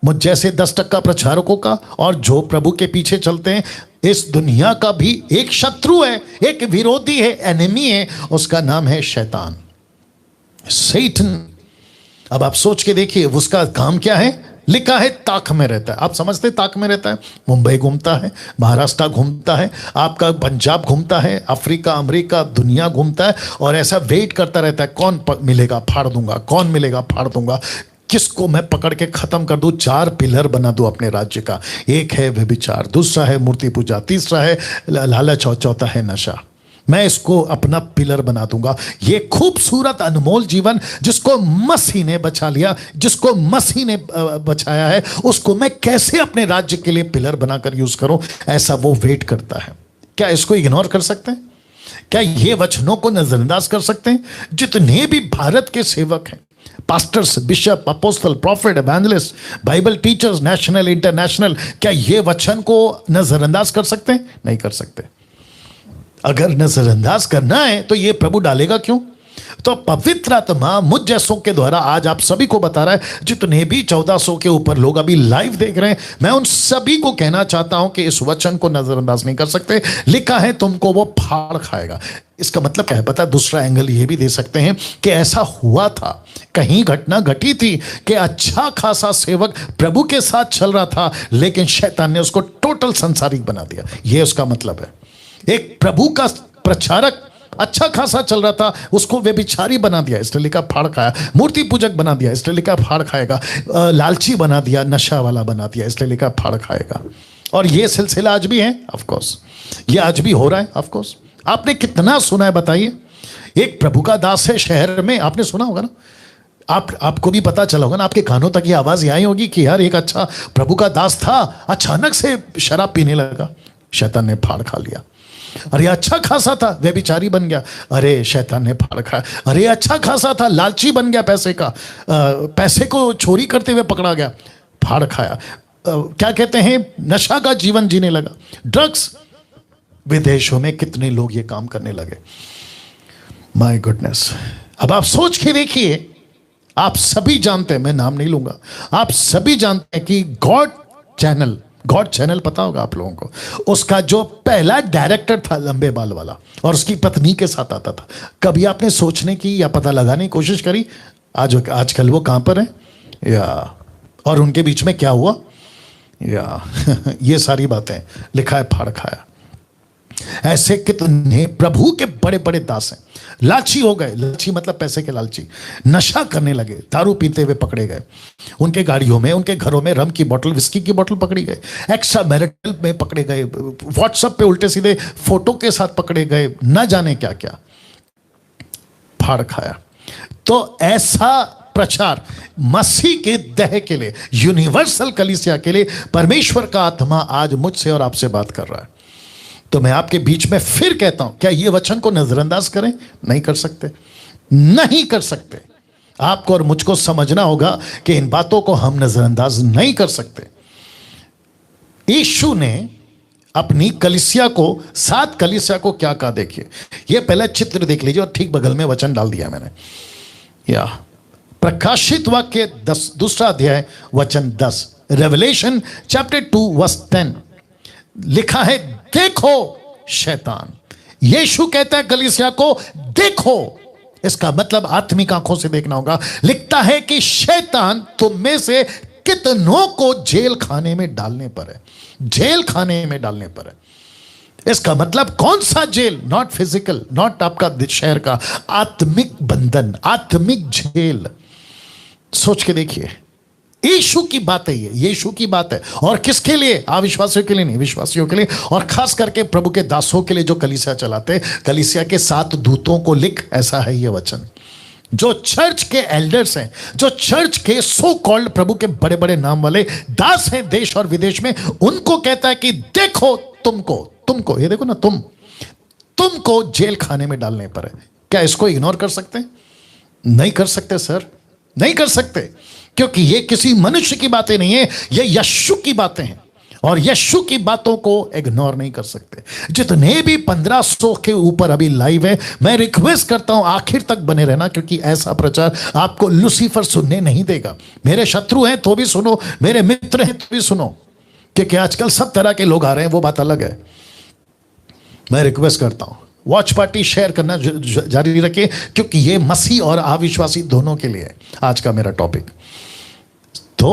S1: मुझ जैसे 10% प्रचारकों का, और जो प्रभु के पीछे चलते हैं, इस दुनिया का भी एक शत्रु है, एक विरोधी है, एनिमी है। उसका नाम है शैतान, सैटन। अब आप सोच के देखिए उसका काम क्या है। लिखा है ताक में रहता है। आप समझते ताक में रहता है? मुंबई घूमता है, महाराष्ट्र घूमता है, आपका पंजाब घूमता है, अफ्रीका, अमेरिका, दुनिया घूमता है, और ऐसा वेट करता रहता है कौन मिलेगा फाड़ दूंगा, कौन मिलेगा फाड़ दूंगा, किसको मैं पकड़ के खत्म कर दूं, 4 पिलर बना दूं अपने राज्य का। एक है व्यभिचार, दूसरा है मूर्ति पूजा, तीसरा है लालच, और चौथा है नशा। मैं इसको अपना पिलर बना दूंगा। ये खूबसूरत अनमोल जीवन जिसको मसीह ने बचा लिया, जिसको मसीह ने बचाया है, उसको मैं कैसे अपने राज्य के लिए पिलर बनाकर यूज करूं, ऐसा वो वेट करता है। क्या इसको इग्नोर कर सकते हैं? क्या ये वचनों को नजरअंदाज कर सकते हैं? जितने भी भारत के सेवक हैं, pastors, bishop, apostle, profit, evangelist, Bible teachers, national, international, क्या ये वचन को नजरअंदाज कर सकते हैं? नहीं कर सकते। अगर नजरअंदाज करना है तो ये प्रभु डालेगा क्यों? तो पवित्र आत्मा मुझ जैसों के द्वारा आज आप सभी को बता रहा है। जितने भी 1400 के ऊपर लोग अभी लाइव देख रहे हैं, मैं उन सभी को कहना चाहता हूं कि इस वचन को नजरअंदाज नहीं कर सकते। लिखा है तुमको वो फाड़ खाएगा। इसका मतलब क्या है पता है? दूसरा एंगल ये भी दे सकते हैं कि ऐसा हुआ था, कहीं घटना घटी थी कि अच्छा खासा सेवक प्रभु के साथ चल रहा था, लेकिन शैतान ने उसको टोटल संसारिक बना दिया। यह उसका मतलब है। एक प्रभु का प्रचारक अच्छा खासा चल रहा था, उसको व्यभिचारी बना दिया, इसलिए लिखा फाड़ खाया। मूर्ति पूजक बना दिया, इसलिए लिखा फाड़ खाएगा। लालची बना दिया, नशा वाला बना दिया, इसलिए लिखा फाड़ खाएगा। और ये सिलसिला आज भी है, ऑफ कोर्स ये आज भी हो रहा है। ऑफ कोर्स आपने कितना सुना है बताइए? एक प्रभु का दास है शहर में, आपने सुना होगा ना, आपको भी पता चला होगा ना, आपके कानों तक ये आवाज आई होगी कि यार एक अच्छा प्रभु का दास था, अचानक से शराब पीने लगा, शैतान ने फाड़ खा लिया। अरे अच्छा खासा था, व्यभिचारी बन गया, अरे शैतान ने फाड़ खाया। अरे अच्छा खासा था, लालची बन गया पैसे का, पैसे को चोरी करते हुए पकड़ा गया, फाड़ खाया। क्या कहते हैं, नशा का जीवन जीने लगा, ड्रग्स। विदेशों में कितने लोग ये काम करने लगे, माय गुडनेस। अब आप सोच के देखिए, आप सभी जानते हैं, मैं नाम नहीं लूंगा, आप सभी जानते हैं कि गॉड चैनल पता होगा आप लोगों को, उसका जो पहला डायरेक्टर था लंबे बाल वाला, और उसकी पत्नी के साथ आता था। कभी आपने सोचने की या पता लगाने की कोशिश करी आजकल वो कहां पर है, या और उनके बीच में क्या हुआ, या ये सारी बातें लिखा है, फाड़ खाया। ऐसे कितने प्रभु के बड़े बड़े दास हैं, लालची हो गए, लालची मतलब पैसे के लालची, नशा करने लगे, दारू पीते हुए पकड़े गए, उनके गाड़ियों में, उनके घरों में रम की बोतल, विस्की की बोतल पकड़ी गए, एक्स्ट्रा मैरिटल में पकड़े गए, व्हाट्सएप पे उल्टे सीधे फोटो के साथ पकड़े गए, न जाने क्या क्या, फाड़ खाया। तो ऐसा प्रचार मसीह के देह के लिए, यूनिवर्सल कलीसिया के लिए परमेश्वर का आत्मा आज मुझसे और आपसे बात कर रहा है। तो मैं आपके बीच में फिर कहता हूं, क्या ये वचन को नजरअंदाज करें? नहीं कर सकते, नहीं कर सकते। आपको और मुझको समझना होगा कि इन बातों को हम नजरअंदाज नहीं कर सकते। यीशु ने अपनी कलीसिया को, 7 कलीसिया को क्या कहा, देखिए। ये पहला चित्र देख लीजिए और ठीक बगल में वचन डाल दिया मैंने, या प्रकाशित वाक्य 2 अध्याय वचन 10, रेवलेशन चैप्टर 2 वर्स 10 लिखा है, देखो शैतान। यीशु कहता है कलीसिया को देखो, इसका मतलब आत्मिक आंखों से देखना होगा। लिखता है कि शैतान तुम में से कितनों को जेल खाने में डालने पर है, जेल खाने में डालने पर है। इसका मतलब कौन सा जेल? नॉट फिजिकल, नॉट आपका शहर का, आत्मिक बंधन, आत्मिक जेल। सोच के देखिए, यीशु की बात है, ये यीशु की बात है। और किसके लिए? अविश्वासियों के लिए नहीं, विश्वासियों के लिए, और खास करके प्रभु के दासों के लिए जो कलीसिया चलाते। कलीसिया के 7 दूतों को लिख, ऐसा है ये वचन। जो चर्च के एल्डर्स हैं, जो चर्च के सो कॉल्ड प्रभु के बड़े बड़े नाम वाले दास हैं देश और विदेश में, उनको कहता है कि देखो तुमको, ये देखो ना, तुमको जेल खाने में डालने पर है। क्या इसको इग्नोर कर सकते हैं? नहीं कर सकते सर, नहीं कर सकते, क्योंकि ये किसी मनुष्य की बातें नहीं है, ये यीशु की बातें हैं, और यीशु की बातों को इग्नोर नहीं कर सकते। जितने भी 1500 के ऊपर अभी लाइव है, मैं रिक्वेस्ट करता हूं आखिर तक बने रहना, क्योंकि ऐसा प्रचार आपको लूसीफर सुनने नहीं देगा। मेरे शत्रु हैं तो भी सुनो, मेरे मित्र हैं तो भी सुनो, क्योंकि आजकल सब तरह के लोग आ रहे हैं, वो बात अलग है। मैं रिक्वेस्ट करता हूं वॉच पार्टी शेयर करना जारी रखिए, क्योंकि ये मसीह और अविश्वासी दोनों के लिए है आज का मेरा टॉपिक। तो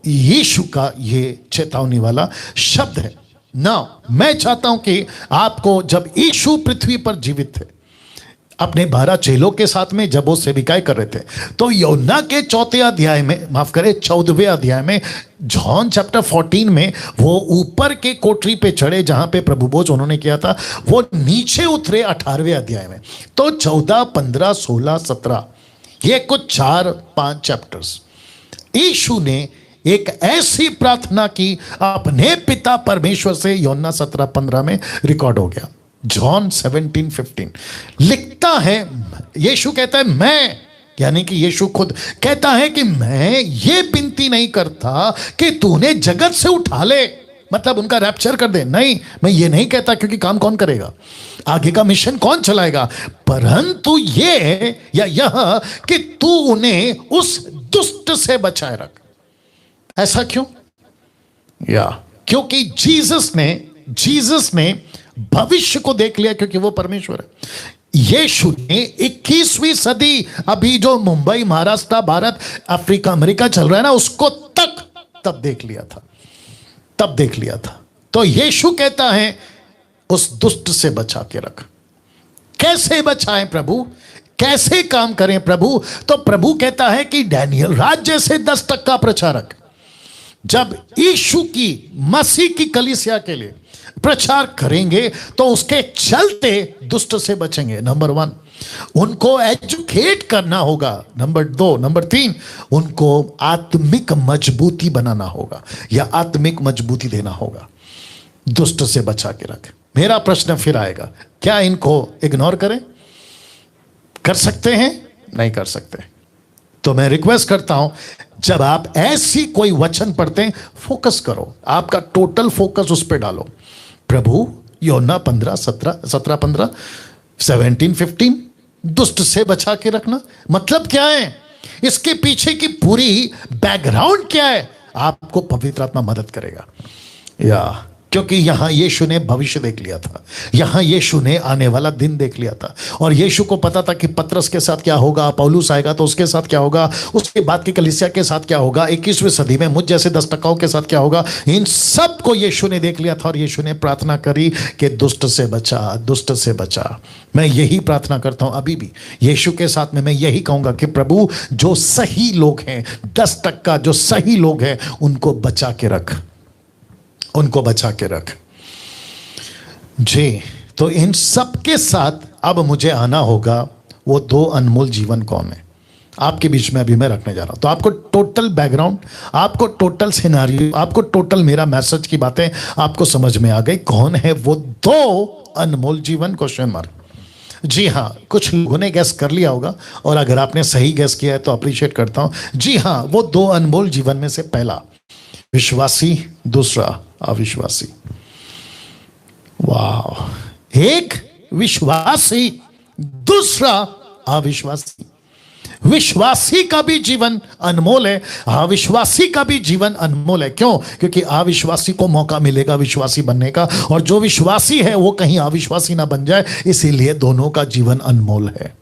S1: यीशु का ये चेतावनी वाला शब्द है ना। मैं चाहता हूं कि आपको, जब यीशु पृथ्वी पर जीवित थे अपने 12 चेलों के साथ में, जब वो सेविकाएं कर रहे थे, तो यूहन्ना के 4 अध्याय में, माफ करें 14वें अध्याय में, जॉन चैप्टर 14 में, वो ऊपर के कोठरी पे चढ़े जहां पे प्रभु भोज उन्होंने किया था, वो नीचे उतरे 18वें अध्याय में। तो 14, 15, 16, 17, ये कुछ 4-5 चैप्टर्स यीशु ने एक ऐसी प्रार्थना की अपने पिता परमेश्वर से, यूहन्ना 17-15 में रिकॉर्ड हो गया। जॉन 17-15 लिखता है, यीशु कहता है, मैं, यानी कि यीशु खुद कहता है कि मैं ये विनती नहीं करता कि तूने जगत से उठा ले, मतलब उनका रैप्चर कर दे, नहीं, मैं ये नहीं कहता, क्योंकि काम कौन करेगा, आगे का मिशन कौन चलाएगा, परंतु ये या यह कि तू उन्हें उस दुष्ट से बचाए रख। ऐसा क्यों? या क्योंकि जीसस ने भविष्य को देख लिया, क्योंकि वो परमेश्वर है। यीशु ने 21वीं सदी, अभी जो मुंबई, महाराष्ट्र, भारत, अफ्रीका, अमेरिका चल रहा है ना, उसको तब देख लिया था। तो यीशु कहता है उस दुष्ट से बचा के रख। कैसे बचाएं प्रभु, कैसे काम करें प्रभु? तो प्रभु कहता है कि डैनियल राज्य से 10% प्रचारक जब यीशु की, मसीह की कलीसिया के लिए प्रचार करेंगे, तो उसके चलते दुष्ट से बचेंगे। नंबर 1, उनको एजुकेट करना होगा, नंबर 2। नंबर 3, उनको आत्मिक मजबूती बनाना होगा या आत्मिक मजबूती देना होगा। दुष्ट से बचा के रख। मेरा प्रश्न फिर आएगा, क्या इनको इग्नोर करें? कर सकते हैं? नहीं कर सकते। तो मैं रिक्वेस्ट करता हूं, जब आप ऐसी कोई वचन पढ़ते हैं, फोकस करो, आपका टोटल फोकस उस पर डालो। प्रभु योना 15, 17, 15, 17, 15, दुष्ट से बचा के रखना मतलब क्या है? इसके पीछे की पूरी बैकग्राउंड क्या है? आपको पवित्र आत्मा मदद करेगा। या क्योंकि यहां यीशु ने भविष्य देख लिया था, यहां यीशु ने आने वाला दिन देख लिया था, और यीशु को पता था कि पतरस के साथ क्या होगा, पौलुस आएगा तो उसके साथ क्या होगा, उसके बाद की कलीसिया के साथ क्या होगा, 21वीं सदी में मुझ जैसे 10 टकाओं के साथ क्या होगा। इन सब को यीशु ने देख लिया था और यीशु ने प्रार्थना करी कि दुष्ट से बचा, दुष्ट से बचा। मैं यही प्रार्थना करता हूं अभी भी यीशु के साथ में। मैं यही कहूंगा कि प्रभु, जो सही लोग हैं, 10% जो सही लोग हैं, उनको बचा के रख, उनको बचा के रख जी। तो इन सब के साथ अब मुझे आना होगा, वो 2 अनमोल जीवन कौन है आपके बीच में अभी मैं रखने जा रहा हूं। तो आपको टोटल बैकग्राउंड, आपको टोटल सिनेरियो, आपको टोटल मेरा मैसेज की बातें आपको समझ में आ गई। कौन है वो 2 अनमोल जीवन? Question mark. जी हां, कुछ लोगों ने गैस कर लिया होगा, और अगर आपने सही गैस किया है तो अप्रिशिएट करता हूं। जी हां, वो 2 अनमोल जीवन में से पहला विश्वासी, दूसरा अविश्वासी। वाह! एक विश्वासी, दूसरा अविश्वासी। विश्वासी का भी जीवन अनमोल है, अविश्वासी का भी जीवन अनमोल है। क्यों? क्योंकि अविश्वासी को मौका मिलेगा विश्वासी बनने का, और जो विश्वासी है वो कहीं अविश्वासी ना बन जाए, इसीलिए दोनों का जीवन अनमोल है।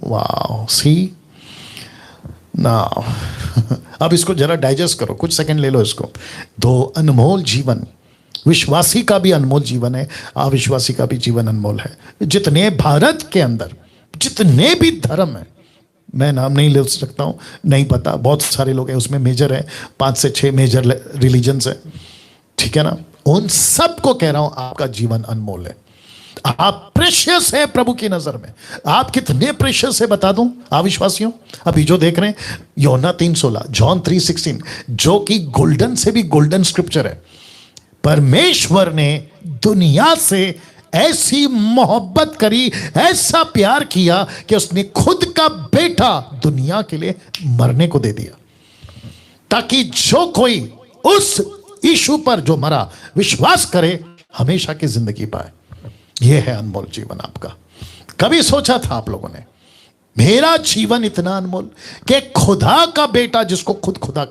S1: वाह! सी ना अब इसको जरा डाइजेस्ट करो, कुछ सेकंड ले लो इसको। 2 अनमोल जीवन, विश्वासी का भी अनमोल जीवन है, अविश्वासी का भी जीवन अनमोल है। जितने भारत के अंदर जितने भी धर्म है, मैं नाम नहीं ले सकता हूं, नहीं पता, बहुत सारे लोग हैं उसमें, मेजर है, 5 से 6 मेजर रिलीजन्स है, ठीक है ना। उन सब को कह रहा हूं, आपका जीवन अनमोल है, आप प्रेशियस है प्रभु की नजर में। आप कितने प्रेशियस है बता दूं अविश्वासियों? अभी जो देख रहे हैं योना 3:16, जॉन 3:16, जो कि गोल्डन से भी गोल्डन स्क्रिप्चर है। परमेश्वर ने दुनिया से ऐसी मोहब्बत करी, ऐसा प्यार किया कि उसने खुद का बेटा दुनिया के लिए मरने को दे दिया, ताकि जो कोई उस यीशु पर जो मरा विश्वास करे, हमेशा की जिंदगी पाए। यह है अनमोल जीवन आपका। कभी सोचा था आप लोगों ने मेरा जीवन इतना अनमोल कि खुदा का बेटा, जिसको खुद खुदा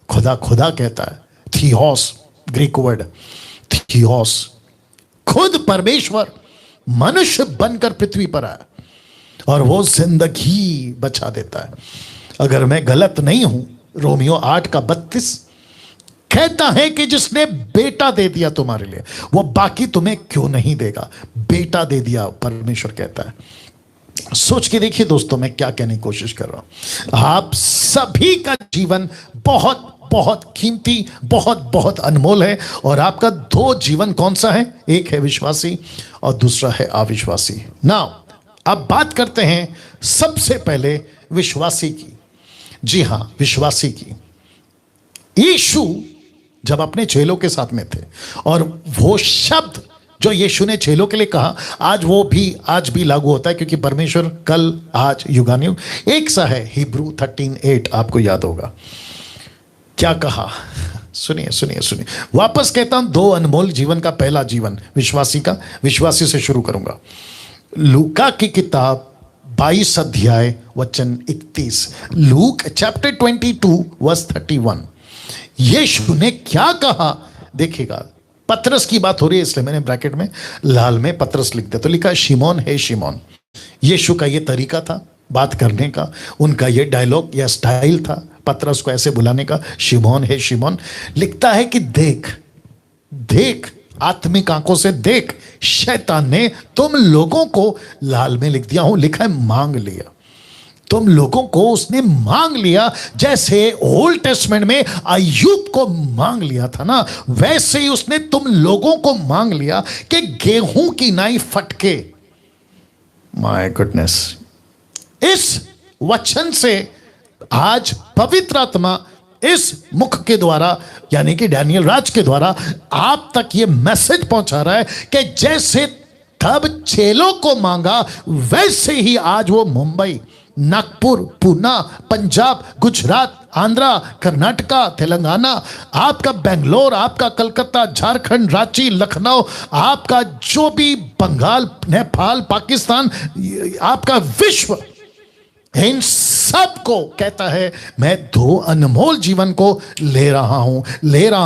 S1: खुदा खुदा कहता है, थियोस, ग्रीक वर्ड थियोस, खुद परमेश्वर मनुष्य बनकर पृथ्वी पर आया और वो जिंदगी बचा देता है। अगर मैं गलत नहीं हूं, रोमियो 8:32 कहता है कि जिसने बेटा दे दिया तुम्हारे लिए, वो बाकी तुम्हें क्यों नहीं देगा? बेटा दे दिया, परमेश्वर कहता है। सोच के देखिए दोस्तों, मैं क्या कहने की कोशिश कर रहा हूं। आप सभी का जीवन बहुत बहुत कीमती, बहुत बहुत अनमोल है, और आपका 2 जीवन कौन सा है? एक है विश्वासी और दूसरा है अविश्वासी। नाउ अब बात करते हैं सबसे पहले विश्वासी की। जी हां, विश्वासी की। यीशु जब अपने चेलों के साथ में थे, और वो शब्द जो यीशु ने चेलों के लिए कहा, आज भी लागू होता है, क्योंकि परमेश्वर कल, आज, युगानुयुग एक सा है। हिब्रू 13:8 आपको याद होगा क्या कहा? सुनिए सुनिए सुनिए, वापस कहता हूं, 2 अनमोल जीवन का पहला जीवन विश्वासी का। विश्वासी से शुरू करूंगा। लूका की किताब 22 अध्याय वचन 31, लूक चैप्टर 22 वर्स 31। यीशु ने क्या कहा देखिएगा। पतरस की बात हो रही है, इसलिए मैंने ब्रैकेट में लाल में पतरस लिख दिया, तो लिखा है शिमोन है शिमोन। यीशु का ये तरीका था बात करने का, उनका ये डायलॉग या स्टाइल था पतरस को ऐसे बुलाने का, शिमोन है शिमोन। लिखता है कि देख देख, आत्मिक आंखों से देख, शैतान ने तुम लोगों को, लाल में लिख दिया हूं, लिखा है मांग लिया। तुम लोगों को उसने मांग लिया, जैसे ओल्ड टेस्टमेंट में अय्यूब को मांग लिया था ना, वैसे ही उसने तुम लोगों को मांग लिया कि गेहूं की नाई फटके माय गुडनेस, इस वचन से आज पवित्र आत्मा इस मुख के द्वारा यानी कि डैनियल राज के द्वारा आप तक ये मैसेज पहुंचा रहा है कि जैसे तब चेलों को मांगा वैसे ही आज वो मुंबई, नागपुर, पूना, पंजाब, गुजरात, आंध्रा, कर्नाटका, तेलंगाना, आपका बेंगलोर, आपका कलकत्ता, झारखंड, रांची, लखनऊ, आपका जो भी बंगाल, नेपाल, पाकिस्तान, आपका विश्व, इन सब को कहता है मैं दो अनमोल जीवन को ले रहा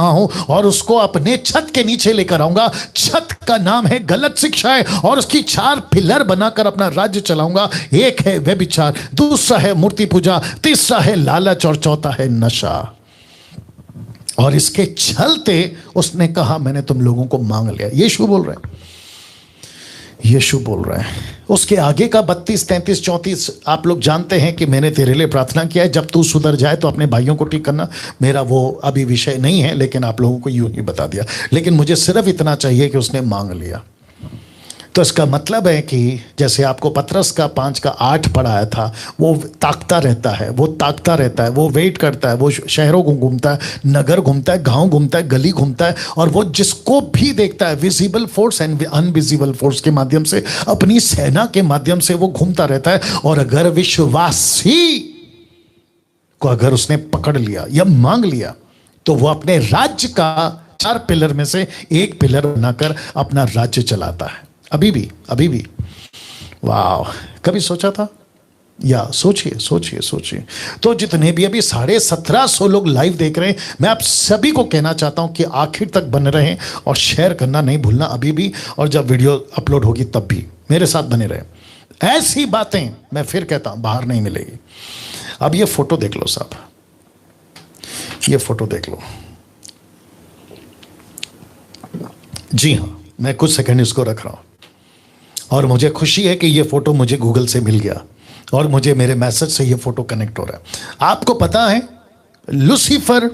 S1: हूं और उसको अपने छत के नीचे लेकर आऊंगा। छत का नाम है गलत शिक्षाएं और उसकी 4 पिलर बनाकर अपना राज्य चलाऊंगा। एक है व्यभिचार, दूसरा है मूर्ति पूजा, तीसरा है लालच और चौथा है नशा। और इसके चलते उसने कहा मैंने तुम लोगों को मांग लिया। यीशु बोल रहे हैं, यीशु बोल रहे हैं। उसके आगे का 32, 33, 34 आप लोग जानते हैं कि मैंने तेरे लिए प्रार्थना किया है, जब तू सुधर जाए तो अपने भाइयों को ठीक करना। मेरा वो अभी विषय नहीं है, लेकिन आप लोगों को यूं ही बता दिया। लेकिन मुझे सिर्फ इतना चाहिए कि उसने मांग लिया। तो इसका मतलब है कि जैसे आपको पतरस का 5 का 8 पढ़ाया था, वो ताकता रहता है, वो ताकता रहता है, वो वेट करता है, वो शहरों को घूमता है, नगर घूमता है, गांव घूमता है, गली घूमता है, और वो जिसको भी देखता है visible force and invisible force के माध्यम से, अपनी सेना के माध्यम से वो घूमता रहता है। और अगर विश्वासी को अगर उसने पकड़ लिया या मांग लिया तो वो अपने राज्य का 4 पिलर में से एक पिलर बनाकर अपना राज्य चलाता है। अभी भी वाह, कभी सोचा था? या सोचिए सोचिए सोचिए। तो जितने भी अभी 1750 लोग लाइव देख रहे हैं, मैं आप सभी को कहना चाहता हूं कि आखिर तक बने रहें और शेयर करना नहीं भूलना अभी भी, और जब वीडियो अपलोड होगी तब भी मेरे साथ बने रहें। ऐसी बातें मैं फिर कहता हूं बाहर नहीं मिलेगी। अब ये फोटो देख लो साहब, ये फोटो देख लो। जी हाँ, मैं कुछ सेकंड इसको रख रहा हूं और मुझे खुशी है कि ये फोटो मुझे गूगल से मिल गया और मुझे मेरे मैसेज से ये फोटो कनेक्ट हो रहा है। आपको पता है लूसीफर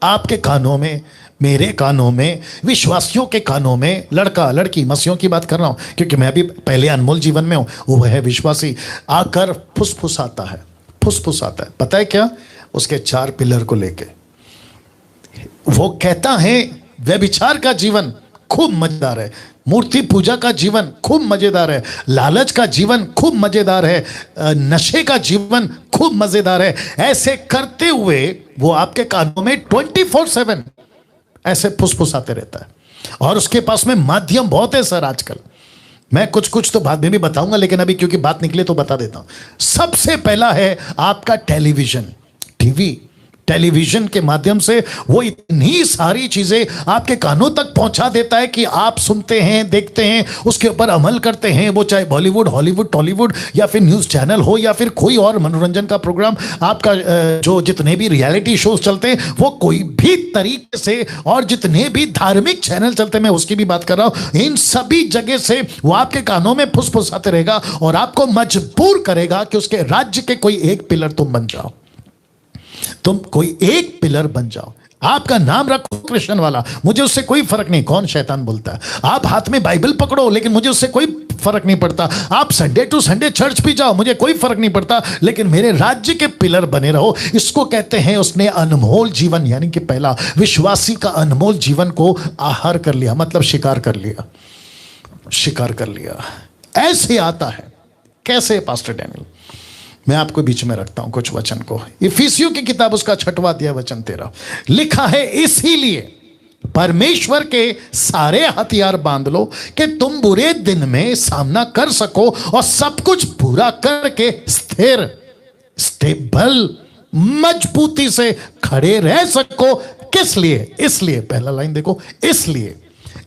S1: आपके कानों में, मेरे कानों में, विश्वासियों के कानों में, लड़का लड़की मसीहों की बात कर रहा हूं क्योंकि मैं भी पहले अनमोल जीवन में हूं, वो है विश्वासी, आकर फुसफुसाता है, फुसफुसाता है। पता है क्या? उसके 4 पिलर को लेके वो कहता है व्यभिचार का जीवन खूब मजेदार है, मूर्ति पूजा का जीवन खूब मजेदार है, लालच का जीवन खूब मजेदार है, नशे का जीवन खूब मजेदार है। ऐसे करते हुए वो आपके कानों में 24/7 ऐसे फुसफुसाते रहता है। और उसके पास में माध्यम बहुत है सर आजकल। मैं कुछ कुछ तो बाद में भी बताऊंगा, लेकिन अभी क्योंकि बात निकले तो बता देता हूं। सबसे पहला है आपका टेलीविजन, टीवी। टेलीविजन के माध्यम से वो इतनी सारी चीजें आपके कानों तक पहुंचा देता है कि आप सुनते हैं, देखते हैं, उसके ऊपर अमल करते हैं। वो चाहे बॉलीवुड, हॉलीवुड, टॉलीवुड या फिर न्यूज चैनल हो या फिर कोई और मनोरंजन का प्रोग्राम, आपका जो जितने भी रियलिटी शोज चलते हैं वो कोई भी तरीके से, और जितने भी धार्मिक चैनल चलते हैं, मैं उसकी भी बात कर रहा हूं, इन सभी जगह से वो आपके कानों में फुसफुसाते रहेगा और आपको मजबूर करेगा कि उसके राज्य के कोई एक पिलर तुम बन जाओ, तुम कोई एक पिलर बन जाओ। आपका नाम रखो कृष्ण वाला, मुझे उससे कोई फर्क नहीं कौन शैतान बोलता है। आप हाथ में बाइबल पकड़ो, लेकिन मुझे उससे कोई फर्क नहीं पड़ता। आप संडे टू संडे चर्च भी जाओ, मुझे कोई फर्क नहीं पड़ता, लेकिन मेरे राज्य के पिलर बने रहो। इसको कहते हैं उसने अनमोल जीवन, यानी कि पहला विश्वासी का अनमोल जीवन को आहार कर लिया, मतलब शिकार कर लिया, शिकार कर लिया। ऐसे आता है कैसे पास्टर डैनियल? मैं आपको बीच में रखता हूं कुछ वचन को। इफिसियों की किताब उसका 6वां अध्याय वचन 13 लिखा है, इसीलिए परमेश्वर के सारे हथियार बांध लो कि तुम बुरे दिन में सामना कर सको और सब कुछ पूरा करके स्थिर, स्टेबल, मजबूती से खड़े रह सको। किस लिए? इसलिए, पहला लाइन देखो, इसलिए।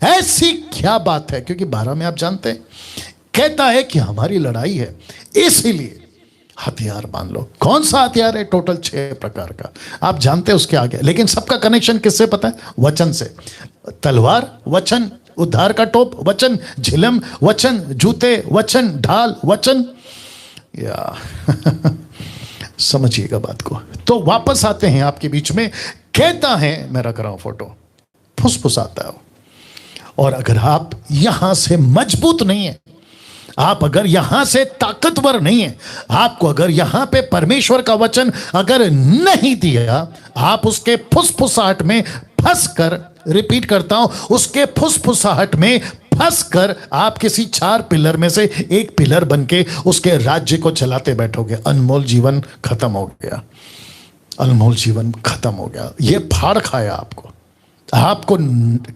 S1: ऐसी क्या बात है? क्योंकि 12 में आप जानते हैं कहता है कि हमारी लड़ाई है, इसीलिए हथियार बांध लो। कौन सा हथियार है? टोटल 6 प्रकार का, आप जानते हैं उसके आगे, लेकिन सबका कनेक्शन किससे पता है? वचन से। तलवार वचन, उद्धार का टोप वचन, झिलम वचन, जूते वचन, ढाल वचन। या समझिएगा बात को। तो वापस आते हैं आपके बीच में, कहता है, मैं रख रहा हूं फोटो, फुसफुसाता है। और अगर आप यहां से मजबूत नहीं है, आप अगर यहां से ताकतवर नहीं है, आपको अगर यहां पे परमेश्वर का वचन अगर नहीं दिया, आप उसके फुसफुसाहट में फंस कर, रिपीट करता हूं, उसके फुसफुसाहट में फंस कर आप किसी 4 पिलर में से एक पिलर बन के उसके राज्य को चलाते बैठोगे। अनमोल जीवन खत्म हो गया, अनमोल जीवन खत्म हो गया। ये फाड़ खाया आपको, आपको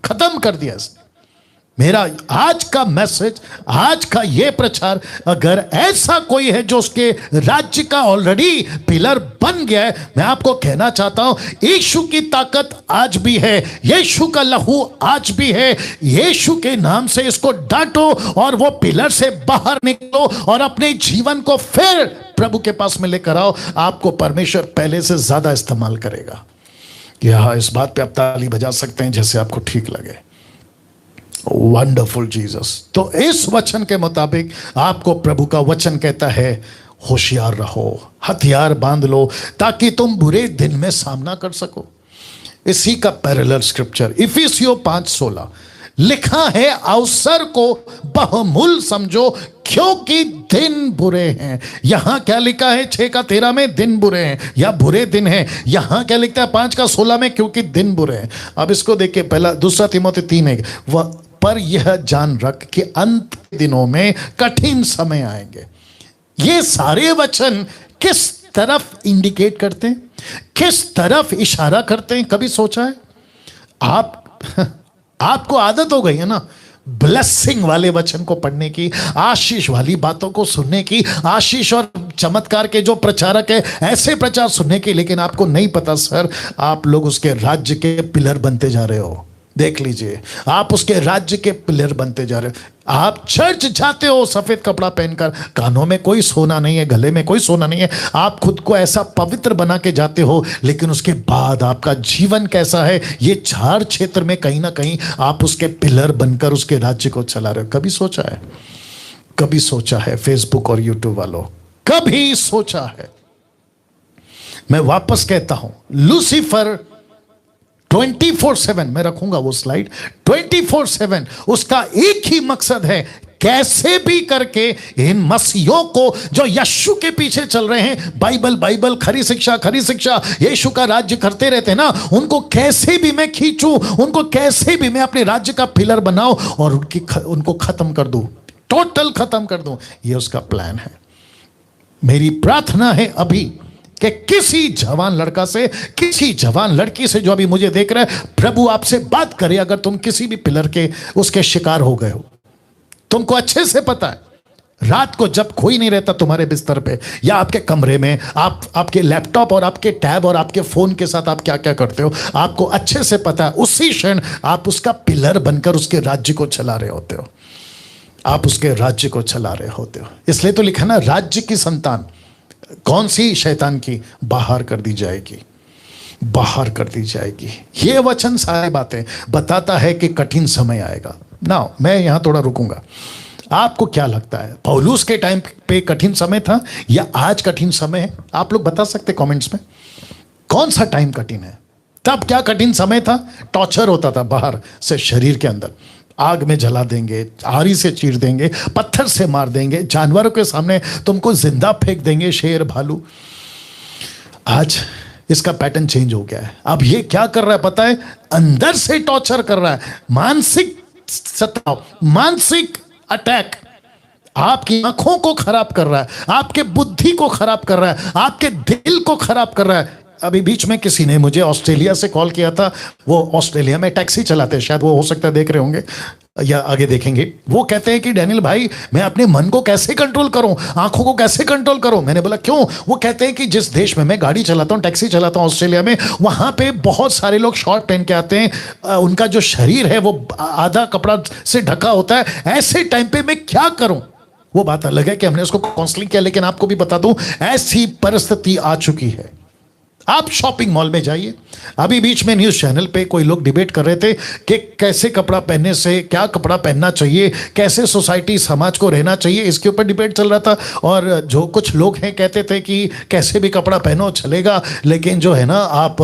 S1: खत्म कर दिया इसने। मेरा आज का मैसेज, आज का ये प्रचार, अगर ऐसा कोई है जो उसके राज्य का ऑलरेडी पिलर बन गया है, मैं आपको कहना चाहता हूं, यीशु की ताकत आज भी है, यीशु का लहू आज भी है। यीशु के नाम से इसको डांटो और वो पिलर से बाहर निकलो और अपने जीवन को फिर प्रभु के पास में लेकर आओ। आपको परमेश्वर पहले से ज्यादा इस्तेमाल करेगा। यहां इस बात पे आप ताली बजा सकते हैं जैसे आपको ठीक लगे। Wonderful Jesus. तो इस वचन के मुताबिक आपको प्रभु का वचन कहता है, होशियार रहो, हथियार बांध लो ताकि तुम बुरे दिन में सामना कर सको। इसी का पैरेलल स्क्रिप्चर इफिसियों 5:16 लिखा है, अवसर को बहुमूल्य समझो क्योंकि दिन बुरे हैं। यहां क्या लिखा है 6:13 में? दिन बुरे हैं या बुरे दिन हैं। यहां क्या लिखता है 5:16 में? क्योंकि दिन बुरे हैं। अब इसको देखिए, पहला 2 तीमुथियुस 3:1, वह पर यह जान रख कि अंत के दिनों में कठिन समय आएंगे। ये सारे वचन किस तरफ इंडिकेट करते हैं, किस तरफ इशारा करते हैं? कभी सोचा है? आपको आदत हो गई है ना ब्लेसिंग वाले वचन को पढ़ने की, आशीष वाली बातों को सुनने की, आशीष और चमत्कार के जो प्रचारक है ऐसे प्रचार सुनने की, लेकिन आपको नहीं पता सर, आप लोग उसके राज्य के पिलर बनते जा रहे हो। देख लीजिए, आप उसके राज्य के पिलर बनते जा रहे हो। आप चर्च जाते हो सफेद कपड़ा पहनकर, कानों में कोई सोना नहीं है, गले में कोई सोना नहीं है, आप खुद को ऐसा पवित्र बना के जाते हो, लेकिन उसके बाद आपका जीवन कैसा है, ये 4 क्षेत्र में कहीं ना कहीं आप उसके पिलर बनकर उसके राज्य को चला रहे हो। कभी सोचा है? कभी सोचा है? फेसबुक और यूट्यूब वालों, कभी सोचा है? मैं वापस कहता हूं, लूसीफर 24/7, मैं रखूंगा वो स्लाइड, 24/7 उसका एक ही मकसद है, कैसे भी करके इन मसीहों को जो यीशु के पीछे चल रहे हैं, बाइबल बाइबल, खरी शिक्षा, यीशु का राज्य करते रहते हैं ना, उनको कैसे भी मैं खींचूं, उनको कैसे भी मैं अपने राज्य का पिलर बनाऊं और उनको खत्म कर दूं, टोटल खत्म कर दूं। ये उसका प्लान है। मेरी प्रार्थना है अभी कि किसी जवान लड़का से, किसी जवान लड़की से जो अभी मुझे देख रहा है, प्रभु आपसे बात करे। अगर तुम किसी भी पिलर के उसके शिकार हो गए हो, तुमको अच्छे से पता है, रात को जब कोई नहीं रहता तुम्हारे बिस्तर पे या आपके कमरे में, आप आपके लैपटॉप और आपके टैब और आपके फोन के साथ आप क्या क्या करते हो, आपको अच्छे से पता है। उसी क्षण आप उसका पिलर बनकर उसके राज्य को चला रहे होते हो, आप उसके राज्य को चला रहे होते हो। इसलिए तो लिखा ना, राज्य की संतान कौन सी? शैतान की, बाहर कर दी जाएगी, बाहर कर दी जाएगी। ये वचन सारी बातें बताता है कि कठिन समय आएगा। ना मैं यहां थोड़ा रुकूंगा। आपको क्या लगता है, पौलुस के टाइम पे कठिन समय था या आज कठिन समय है? आप लोग बता सकते कमेंट्स में, कौन सा टाइम कठिन है? तब क्या कठिन समय था? टॉर्चर होता था बाहर से शरीर के अंदर, आग में जला देंगे, आरी से चीर देंगे, पत्थर से मार देंगे, जानवरों के सामने तुमको जिंदा फेंक देंगे, शेर भालू। आज इसका पैटर्न चेंज हो गया है। अब ये क्या कर रहा है पता है? अंदर से टॉर्चर कर रहा है, मानसिक सताव, मानसिक अटैक, आपकी आंखों को खराब कर रहा है, आपके बुद्धि को खराब कर रहा है, आपके दिल को खराब कर रहा है। अभी बीच में किसी ने मुझे ऑस्ट्रेलिया से कॉल किया था, वो ऑस्ट्रेलिया में टैक्सी चलाते हैं, शायद वो हो सकता है देख रहे होंगे या आगे देखेंगे। वो कहते हैं कि डैनियल भाई, मैं अपने मन को कैसे कंट्रोल करूं, आंखों को कैसे कंट्रोल करूं? मैंने बोला क्यों? वो कहते हैं कि जिस देश में मैं गाड़ी चलाता हूं, टैक्सी चलाता हूं ऑस्ट्रेलिया में, वहां पे बहुत सारे लोग शॉर्ट पहन के आते हैं, उनका जो शरीर है वो आधा कपड़ा से ढका होता है। ऐसे टाइम पे मैं क्या करूं? वो बात अलग है कि हमने उसको काउंसलिंग किया, लेकिन आपको भी बता दूं, ऐसी परिस्थिति आ चुकी है, आप शॉपिंग मॉल में जाइए। अभी बीच में न्यूज़ चैनल पे कोई लोग डिबेट कर रहे थे कि कैसे कपड़ा पहनने से, क्या कपड़ा पहनना चाहिए, कैसे सोसाइटी समाज को रहना चाहिए, इसके ऊपर डिबेट चल रहा था। और जो कुछ लोग हैं कहते थे कि कैसे भी कपड़ा पहनो चलेगा, लेकिन जो है ना, आप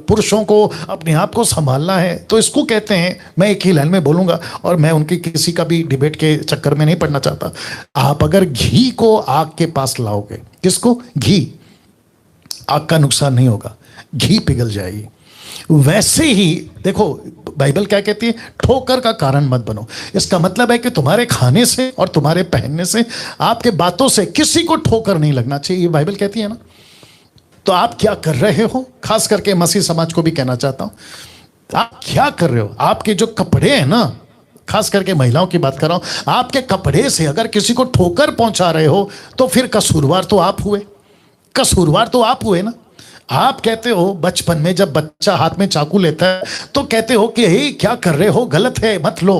S1: पुरुषों को अपने आप को संभालना है। तो इसको कहते हैं, मैं एक ही लाइन में बोलूँगा और मैं उनकी किसी का भी डिबेट के चक्कर में नहीं पड़ना चाहता। आप अगर घी को आग के पास लाओगे, किसको? घी, आग का नुकसान नहीं होगा, घी पिघल जाएगी। वैसे ही देखो बाइबल क्या कहती है, ठोकर का कारण मत बनो। इसका मतलब है कि तुम्हारे खाने से और तुम्हारे पहनने से, आपके बातों से किसी को ठोकर नहीं लगना चाहिए, ये बाइबल कहती है ना। तो आप क्या कर रहे हो, खास करके मसीह समाज को भी कहना चाहता हूं, आप क्या कर रहे हो? आपके जो कपड़े हैं ना, खास करके महिलाओं की बात कर रहा हूं, आपके कपड़े से अगर किसी को ठोकर पहुंचा रहे हो तो फिर कसूरवार तो आप हुए, कसूरवार तो आप हुए ना। आप कहते हो बचपन में जब बच्चा हाथ में चाकू लेता है तो कहते हो कि हे क्या कर रहे हो, गलत है मत लो।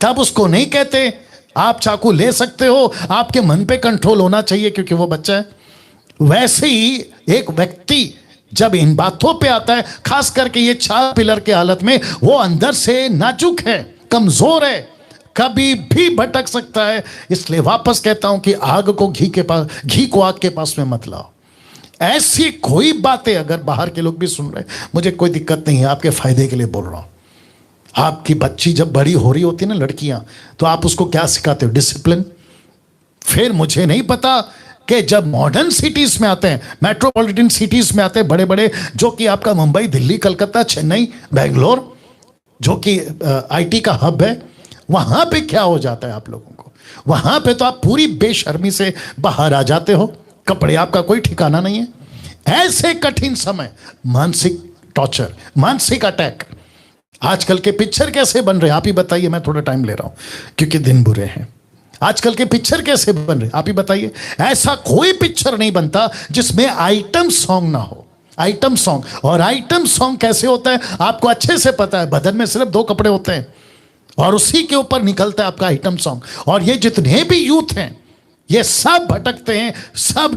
S1: तब उसको नहीं कहते आप चाकू ले सकते हो, आपके मन पे कंट्रोल होना चाहिए क्योंकि वो बच्चा है। वैसे ही एक व्यक्ति जब इन बातों पे आता है, खास करके ये 4 पिलर के हालत में, वो अंदर से नाजुक है, कमजोर है, कभी भी भटक सकता है। इसलिए वापस कहता हूं कि आग को घी के पास, घी को आग के पास में मत लाओ। ऐसी कोई बातें अगर बाहर के लोग भी सुन रहे हैं, मुझे कोई दिक्कत नहीं है, आपके फायदे के लिए बोल रहा हूं। आपकी बच्ची जब बड़ी हो रही होती है ना, लड़कियां, तो आप उसको क्या सिखाते हो? डिसिप्लिन। फिर मुझे नहीं पता कि जब मॉडर्न सिटीज में आते हैं, मेट्रोपॉलिटन सिटीज में आते हैं, बड़े बड़े, जो कि आपका मुंबई, दिल्ली, कलकत्ता, चेन्नई, बेंगलोर, जो कि आईटी का हब है, वहां पे क्या हो जाता है आप लोगों को? वहां पे तो आप पूरी बेशर्मी से बाहर आ जाते हो, कपड़े आपका कोई ठिकाना नहीं है। ऐसे कठिन समय, मानसिक टॉर्चर, मानसिक अटैक। आजकल के पिक्चर कैसे बन रहे हैं आप ही बताइए, मैं थोड़ा टाइम ले रहा हूं क्योंकि दिन बुरे हैं। आजकल के पिक्चर कैसे बन रहे हैं आप ही बताइए। ऐसा कोई पिक्चर नहीं बनता जिसमें आइटम सॉन्ग ना हो। आइटम सॉन्ग, और आइटम सॉन्ग कैसे होता है आपको अच्छे से पता है। बदन में सिर्फ 2 कपड़े होते हैं और उसी के ऊपर निकलता है आपका आइटम सॉन्ग। और ये जितने भी यूथ हैं, ये सब भटकते हैं, सब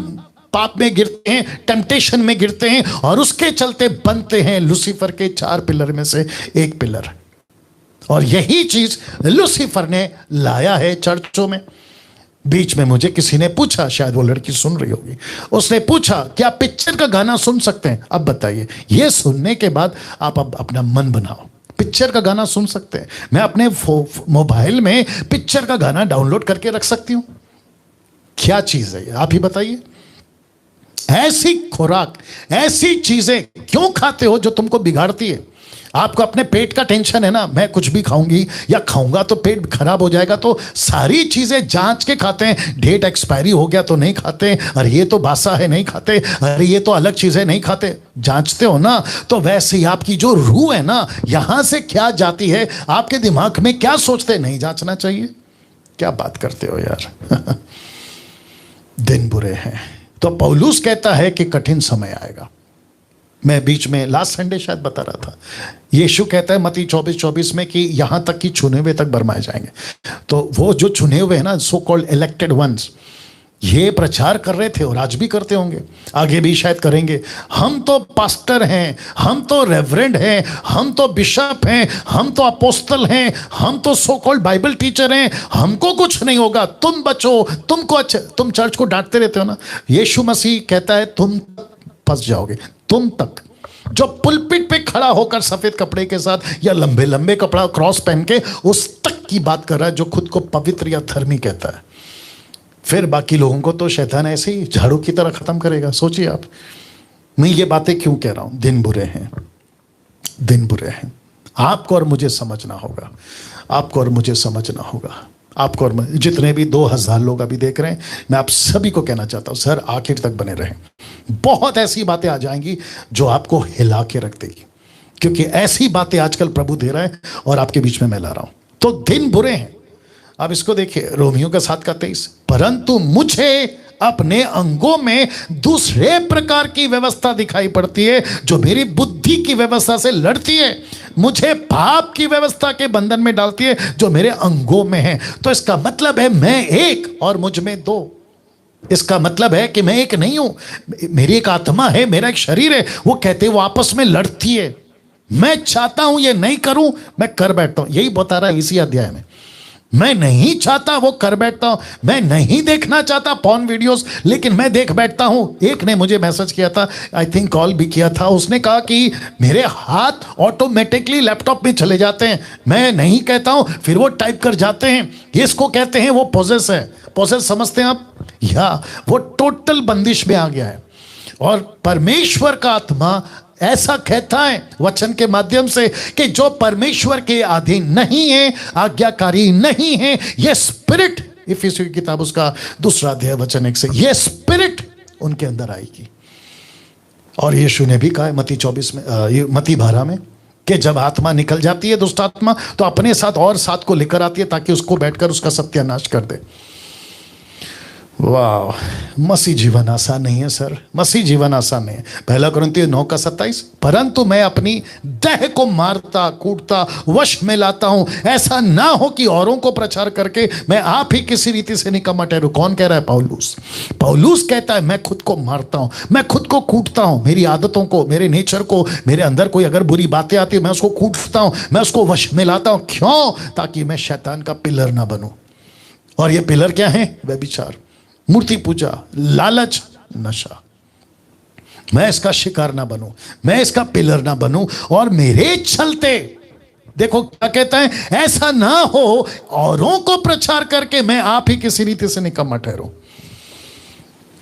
S1: पाप में गिरते हैं, टेम्पटेशन में गिरते हैं, और उसके चलते बनते हैं लूसीफर के 4 पिलर में से एक पिलर। और यही चीज लूसीफर ने लाया है चर्चों में। बीच में मुझे किसी ने पूछा, शायद वो लड़की सुन रही होगी, उसने पूछा क्या पिक्चर का गाना सुन सकते हैं? अब बताइए, ये सुनने के बाद आप अब अपना मन बनाओ, पिक्चर का गाना सुन सकते हैं। मैं अपने मोबाइल में पिक्चर का गाना डाउनलोड करके रख सकती हूं। क्या चीज है आप ही बताइए। ऐसी खुराक, ऐसी चीजें क्यों खाते हो जो तुमको बिगाड़ती है? आपको अपने पेट का टेंशन है ना, मैं कुछ भी खाऊंगी या खाऊंगा तो पेट खराब हो जाएगा, तो सारी चीजें जांच के खाते हैं। डेट एक्सपायरी हो गया तो नहीं खाते, अरे ये तो बासा है नहीं खाते, अरे ये तो अलग चीजें नहीं खाते, जांचते हो ना। तो वैसे ही आपकी जो रूह है ना, यहां से क्या जाती है, आपके दिमाग में क्या सोचते, नहीं जांचना चाहिए? क्या बात करते हो यार। दिन बुरे हैं। तो पौलुस कहता है कि कठिन समय आएगा। मैं बीच में लास्ट संडे शायद बता रहा था, यीशु कहता है मत्ती 24:24 में कि यहां तक कि चुने हुए तक भरमाए जाएंगे। तो वो जो चुने हुए हैं ना, सो कॉल्ड इलेक्टेड वंस, ये प्रचार कर रहे थे और आज भी करते होंगे, आगे भी शायद करेंगे। हम तो पास्टर हैं, हम तो रेवरेंड हैं, हम तो बिशप हैं, हम तो अपोस्टल हैं, हम तो सो कॉल्ड बाइबल टीचर हैं, हमको कुछ नहीं होगा, तुम बचो, तुमको अच्छा। तुम चर्च को डांटते रहते हो ना, यीशु मसीह कहता है तुम फंस जाओगे। तुम तक जो पुलपिट पे खड़ा होकर सफेद कपड़े के साथ या लंबे लंबे कपड़ा क्रॉस पहन के, उस तक की बात कर रहा है जो खुद को पवित्र या धर्मी कहता है। फिर बाकी लोगों को तो शैतान ऐसे ही झाड़ू की तरह खत्म करेगा। सोचिए आप, मैं ये बातें क्यों कह रहा हूं? दिन बुरे हैं, दिन बुरे हैं। आपको और मुझे समझना होगा, आपको और मुझे समझना होगा, आपको और जितने भी 2000 लोग अभी देख रहे हैं, मैं आप सभी को कहना चाहता हूं सर आखिर तक बने रहें। बहुत ऐसी बातें आ जाएंगी जो आपको हिला के रख देगी, क्योंकि ऐसी बातें आजकल प्रभु दे रहा है और आपके बीच में मैं ला रहा हूं। तो दिन बुरे हैं। अब इसको देखिए, रोमियो का 7:23, परंतु मुझे अपने अंगों में दूसरे प्रकार की व्यवस्था दिखाई पड़ती है जो मेरी बुद्धि की व्यवस्था से लड़ती है, मुझे पाप की व्यवस्था के बंधन में डालती है जो मेरे अंगों में है। तो इसका मतलब है मैं एक और मुझ में 2। इसका मतलब है कि मैं एक नहीं हूं, मेरी एक आत्मा है, मेरा एक शरीर है। वो कहते हैं वो आपस में लड़ती है। मैं चाहता हूं ये नहीं करूं, मैं कर बैठता हूं। यही बता रहा है इसी अध्याय में। मैं नहीं चाहता वो कर बैठता हूं। मैं नहीं देखना चाहता पॉर्न वीडियोस, लेकिन मैं देख बैठता हूं। एक ने मुझे मैसेज किया था, आई थिंक कॉल भी किया था। उसने कहा कि मेरे हाथ ऑटोमेटिकली लैपटॉप में चले जाते हैं, मैं नहीं कहता हूं, फिर वो टाइप कर जाते हैं। इसको कहते हैं वो पोजेस है। पोजेस समझते हैं आप? या वो टोटल बंदिश में आ गया है। और परमेश्वर का आत्मा ऐसा कहता है वचन के माध्यम से कि जो परमेश्वर के अधीन नहीं है, आज्ञाकारी नहीं है, ये स्पिरिट, इफिसियों की किताब उसका 2 अध्याय वचन 1 से, ये स्पिरिट उनके अंदर आएगी। और यीशु ने भी कहा मती 24 में, मती 12 में, कि जब आत्मा निकल जाती है, दुष्ट आत्मा, तो अपने साथ और 7 को लेकर आती है ताकि उसको बैठकर उसका सत्यानाश कर दे। वाह, मसीह जीवन आसान नहीं है सर, मसीह जीवन आसान नहीं है। 1 कुरिन्थियों 9:27, परंतु मैं अपनी देह को मारता कूटता वश में लाता हूं, ऐसा ना हो कि औरों को प्रचार करके मैं आप ही किसी रीति से निकम्मा ठहरूं। कौन कह रहा है? पौलुस। पौलुस कहता है मैं खुद को मारता हूं, मैं खुद को कूटता हूं, मेरी आदतों को, मेरे नेचर को, मेरे अंदर कोई अगर बुरी बातें आती है मैं उसको कूटता हूं, मैं उसको वश में लाता हूं। क्यों? ताकि मैं शैतान का पिलर ना बनूं। और ये पिलर क्या है? व्यभिचार, मूर्ति पूजा, लालच, नशा। मैं इसका शिकार ना बनूं, मैं इसका पिलर ना बनूं। और मेरे चलते देखो क्या कहता है, ऐसा ना हो औरों को प्रचार करके मैं आप ही किसी रीति से निकम्मा ठहरूं।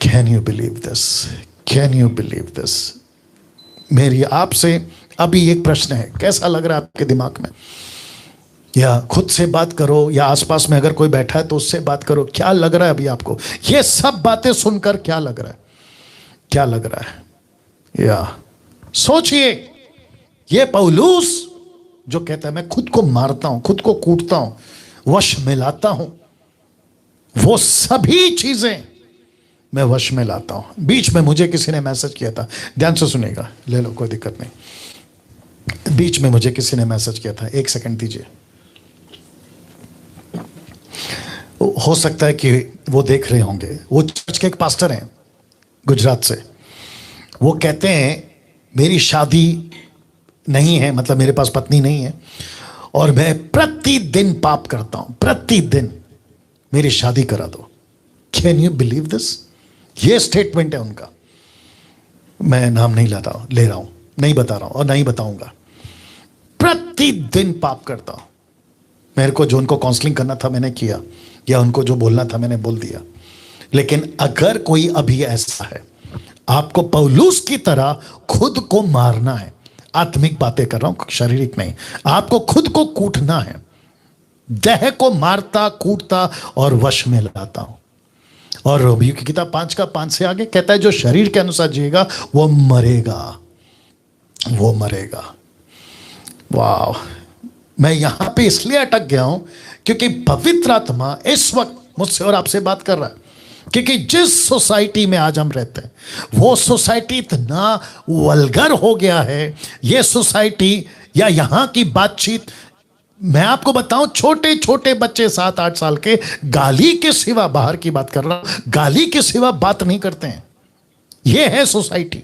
S1: Can you believe this? Can you believe this? मेरी आपसे अभी एक प्रश्न है, कैसा लग रहा है आपके दिमाग में? या खुद से बात करो, या आसपास में अगर कोई बैठा है तो उससे बात करो। क्या लग रहा है अभी आपको? ये सब बातें सुनकर क्या लग रहा है? क्या लग रहा है? या सोचिए, ये पौलुस जो कहता है मैं खुद को मारता हूं, खुद को कूटता हूं, वश में लाता हूं, वो सभी चीजें मैं वश में लाता हूं। बीच में मुझे किसी ने मैसेज किया था, ध्यान से सुनेगा, ले लो कोई दिक्कत नहीं। बीच में मुझे किसी ने मैसेज किया था, 1 सेकंड दीजिए। हो सकता है कि वो देख रहे होंगे। वो चर्च के एक पास्टर हैं गुजरात से। वो कहते हैं मेरी शादी नहीं है, मतलब मेरे पास पत्नी नहीं है, और मैं प्रतिदिन पाप करता हूं, प्रतिदिन, मेरी शादी करा दो। Can you believe this? ये स्टेटमेंट है उनका। मैं नाम नहीं ले रहा हूं, नहीं बता रहा हूं और नहीं बताऊंगा। प्रतिदिन पाप करता हूं। मेरे को जो उनको काउंसलिंग करना था मैंने किया, या उनको जो बोलना था मैंने बोल दिया। लेकिन अगर कोई अभी ऐसा है, आपको पौलुस की तरह खुद को मारना है, आत्मिक बातें कर रहा हूं, शारीरिक नहीं, आपको खुद को कूटना है, देह को मारता कूटता और वश में लाता हूं। और रोमियो की किताब 5:5 से आगे कहता है जो शरीर के अनुसार जिएगा वो मरेगा, वो मरेगा। वाह, मैं यहां पे इसलिए अटक गया हूं क्योंकि पवित्र आत्मा इस वक्त मुझसे और आपसे बात कर रहा है। क्योंकि जिस सोसाइटी में आज हम रहते हैं, वो सोसाइटी इतना वल्गर हो गया है। ये सोसाइटी या यहां की बातचीत, मैं आपको बताऊं, छोटे छोटे बच्चे 7-8 साल के गाली के सिवा, बाहर की बात कर रहा हूं, गाली के सिवा बात नहीं करते हैं। ये है सोसाइटी।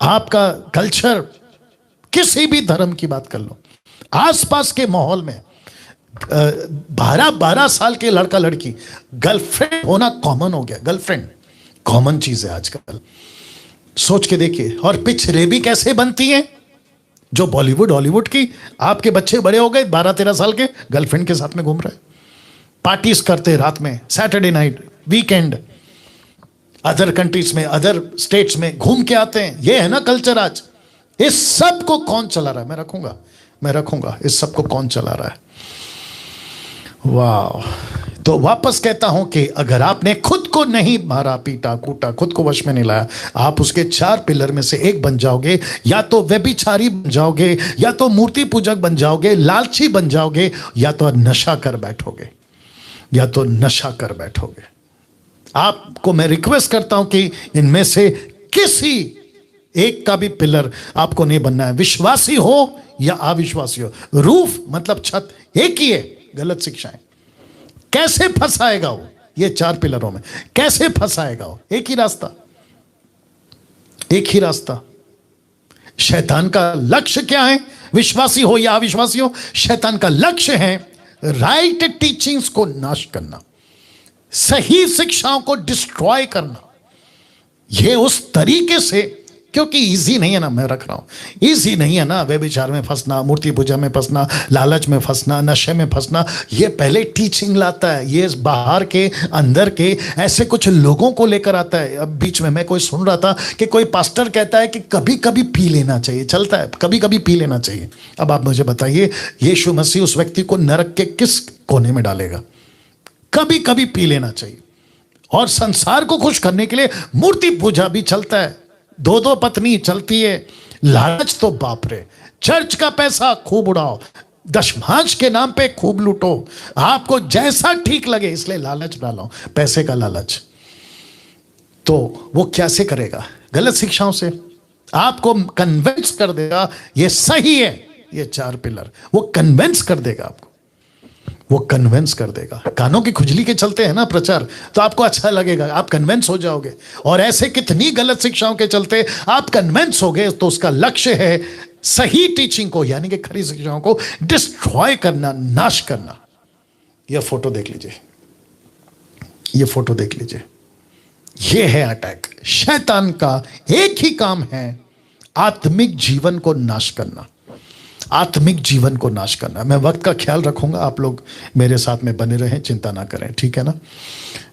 S1: आपका कल्चर, किसी भी धर्म की बात कर लो, आसपास के माहौल में 12-12 साल के लड़का लड़की, गर्लफ्रेंड होना कॉमन हो गया। गर्लफ्रेंड कॉमन चीज है आजकल। सोच के देखिए। और पिक्चरें भी कैसे बनती हैं, जो बॉलीवुड हॉलीवुड की। आपके बच्चे बड़े हो गए, 12-13 साल के, गर्लफ्रेंड के साथ में घूम रहे, पार्टीज करते रात में, Saturday night, weekend, other countries में, अदर स्टेट्स में घूम के आते हैं। ये है ना कल्चर आज। इस सब को कौन चला रहा है? मैं रखूंगा इस सब को कौन चला रहा है। वाह। तो वापस कहता हूं कि अगर आपने खुद को नहीं मारा, पीटा, कूटा, खुद को वश में नहीं लाया, आप उसके 4 पिलर में से एक बन जाओगे। या तो व्यभिचारी बन जाओगे, या तो मूर्ति पूजक बन जाओगे, लालची बन जाओगे, या तो नशा कर बैठोगे, या तो नशा कर बैठोगे। आपको मैं रिक्वेस्ट करता हूं कि इनमें से किसी एक का भी पिलर आपको नहीं बनना है। विश्वासी हो या अविश्वासी हो, रूफ मतलब छत एक ही है। गलत शिक्षाएं कैसे फंसाएगा वो? ये 4 पिलरों में कैसे फंसाएगा वो? एक ही रास्ता, एक ही रास्ता। शैतान का लक्ष्य क्या है? विश्वासी हो या अविश्वासी हो, शैतान का लक्ष्य है राइट टीचिंग्स को नाश करना, सही शिक्षाओं को डिस्ट्रॉय करना। ये उस तरीके से, क्योंकि इजी नहीं है ना, मैं रख रहा हूं, इजी नहीं है ना व्यभिचार में फंसना, मूर्ति पूजा में फंसना, लालच में फंसना, नशे में फंसना। ये पहले टीचिंग लाता है, ये बाहर के अंदर के ऐसे कुछ लोगों को लेकर आता है। अब बीच में मैं कोई सुन रहा था कि कोई पास्टर कहता है कि कभी कभी पी लेना चाहिए, चलता है कभी कभी पी लेना चाहिए। अब आप मुझे बताइए, यीशु मसीह उस व्यक्ति को नरक के किस कोने में डालेगा? कभी कभी पी लेना चाहिए। और संसार को खुश करने के लिए मूर्ति पूजा भी चलता है, 2-2 पत्नी चलती है, लालच तो बाप रे। चर्च का पैसा खूब उड़ाओ, दशमांश के नाम पे खूब लूटो, आपको जैसा ठीक लगे, इसलिए लालच डालो, पैसे का लालच। तो वो कैसे करेगा? गलत शिक्षाओं से आपको कन्विंस कर देगा ये सही है, ये 4 पिलर वो कन्विंस कर देगा आपको, वो कन्विंस कर देगा। कानों की खुजली के चलते हैं ना प्रचार, तो आपको अच्छा लगेगा, आप कन्विंस हो जाओगे। और ऐसे कितनी गलत शिक्षाओं के चलते आप कन्विंस हो गए, तो उसका लक्ष्य है सही टीचिंग को, यानी कि खरी शिक्षाओं को डिस्ट्रॉय करना, नाश करना। यह फोटो देख लीजिए, यह फोटो देख लीजिए, यह है अटैक। शैतान का एक ही काम है आत्मिक जीवन को नाश करना, आत्मिक जीवन को नाश करना। मैं वक्त का ख्याल रखूंगा, आप लोग मेरे साथ में बने रहें, चिंता ना करें, ठीक है ना?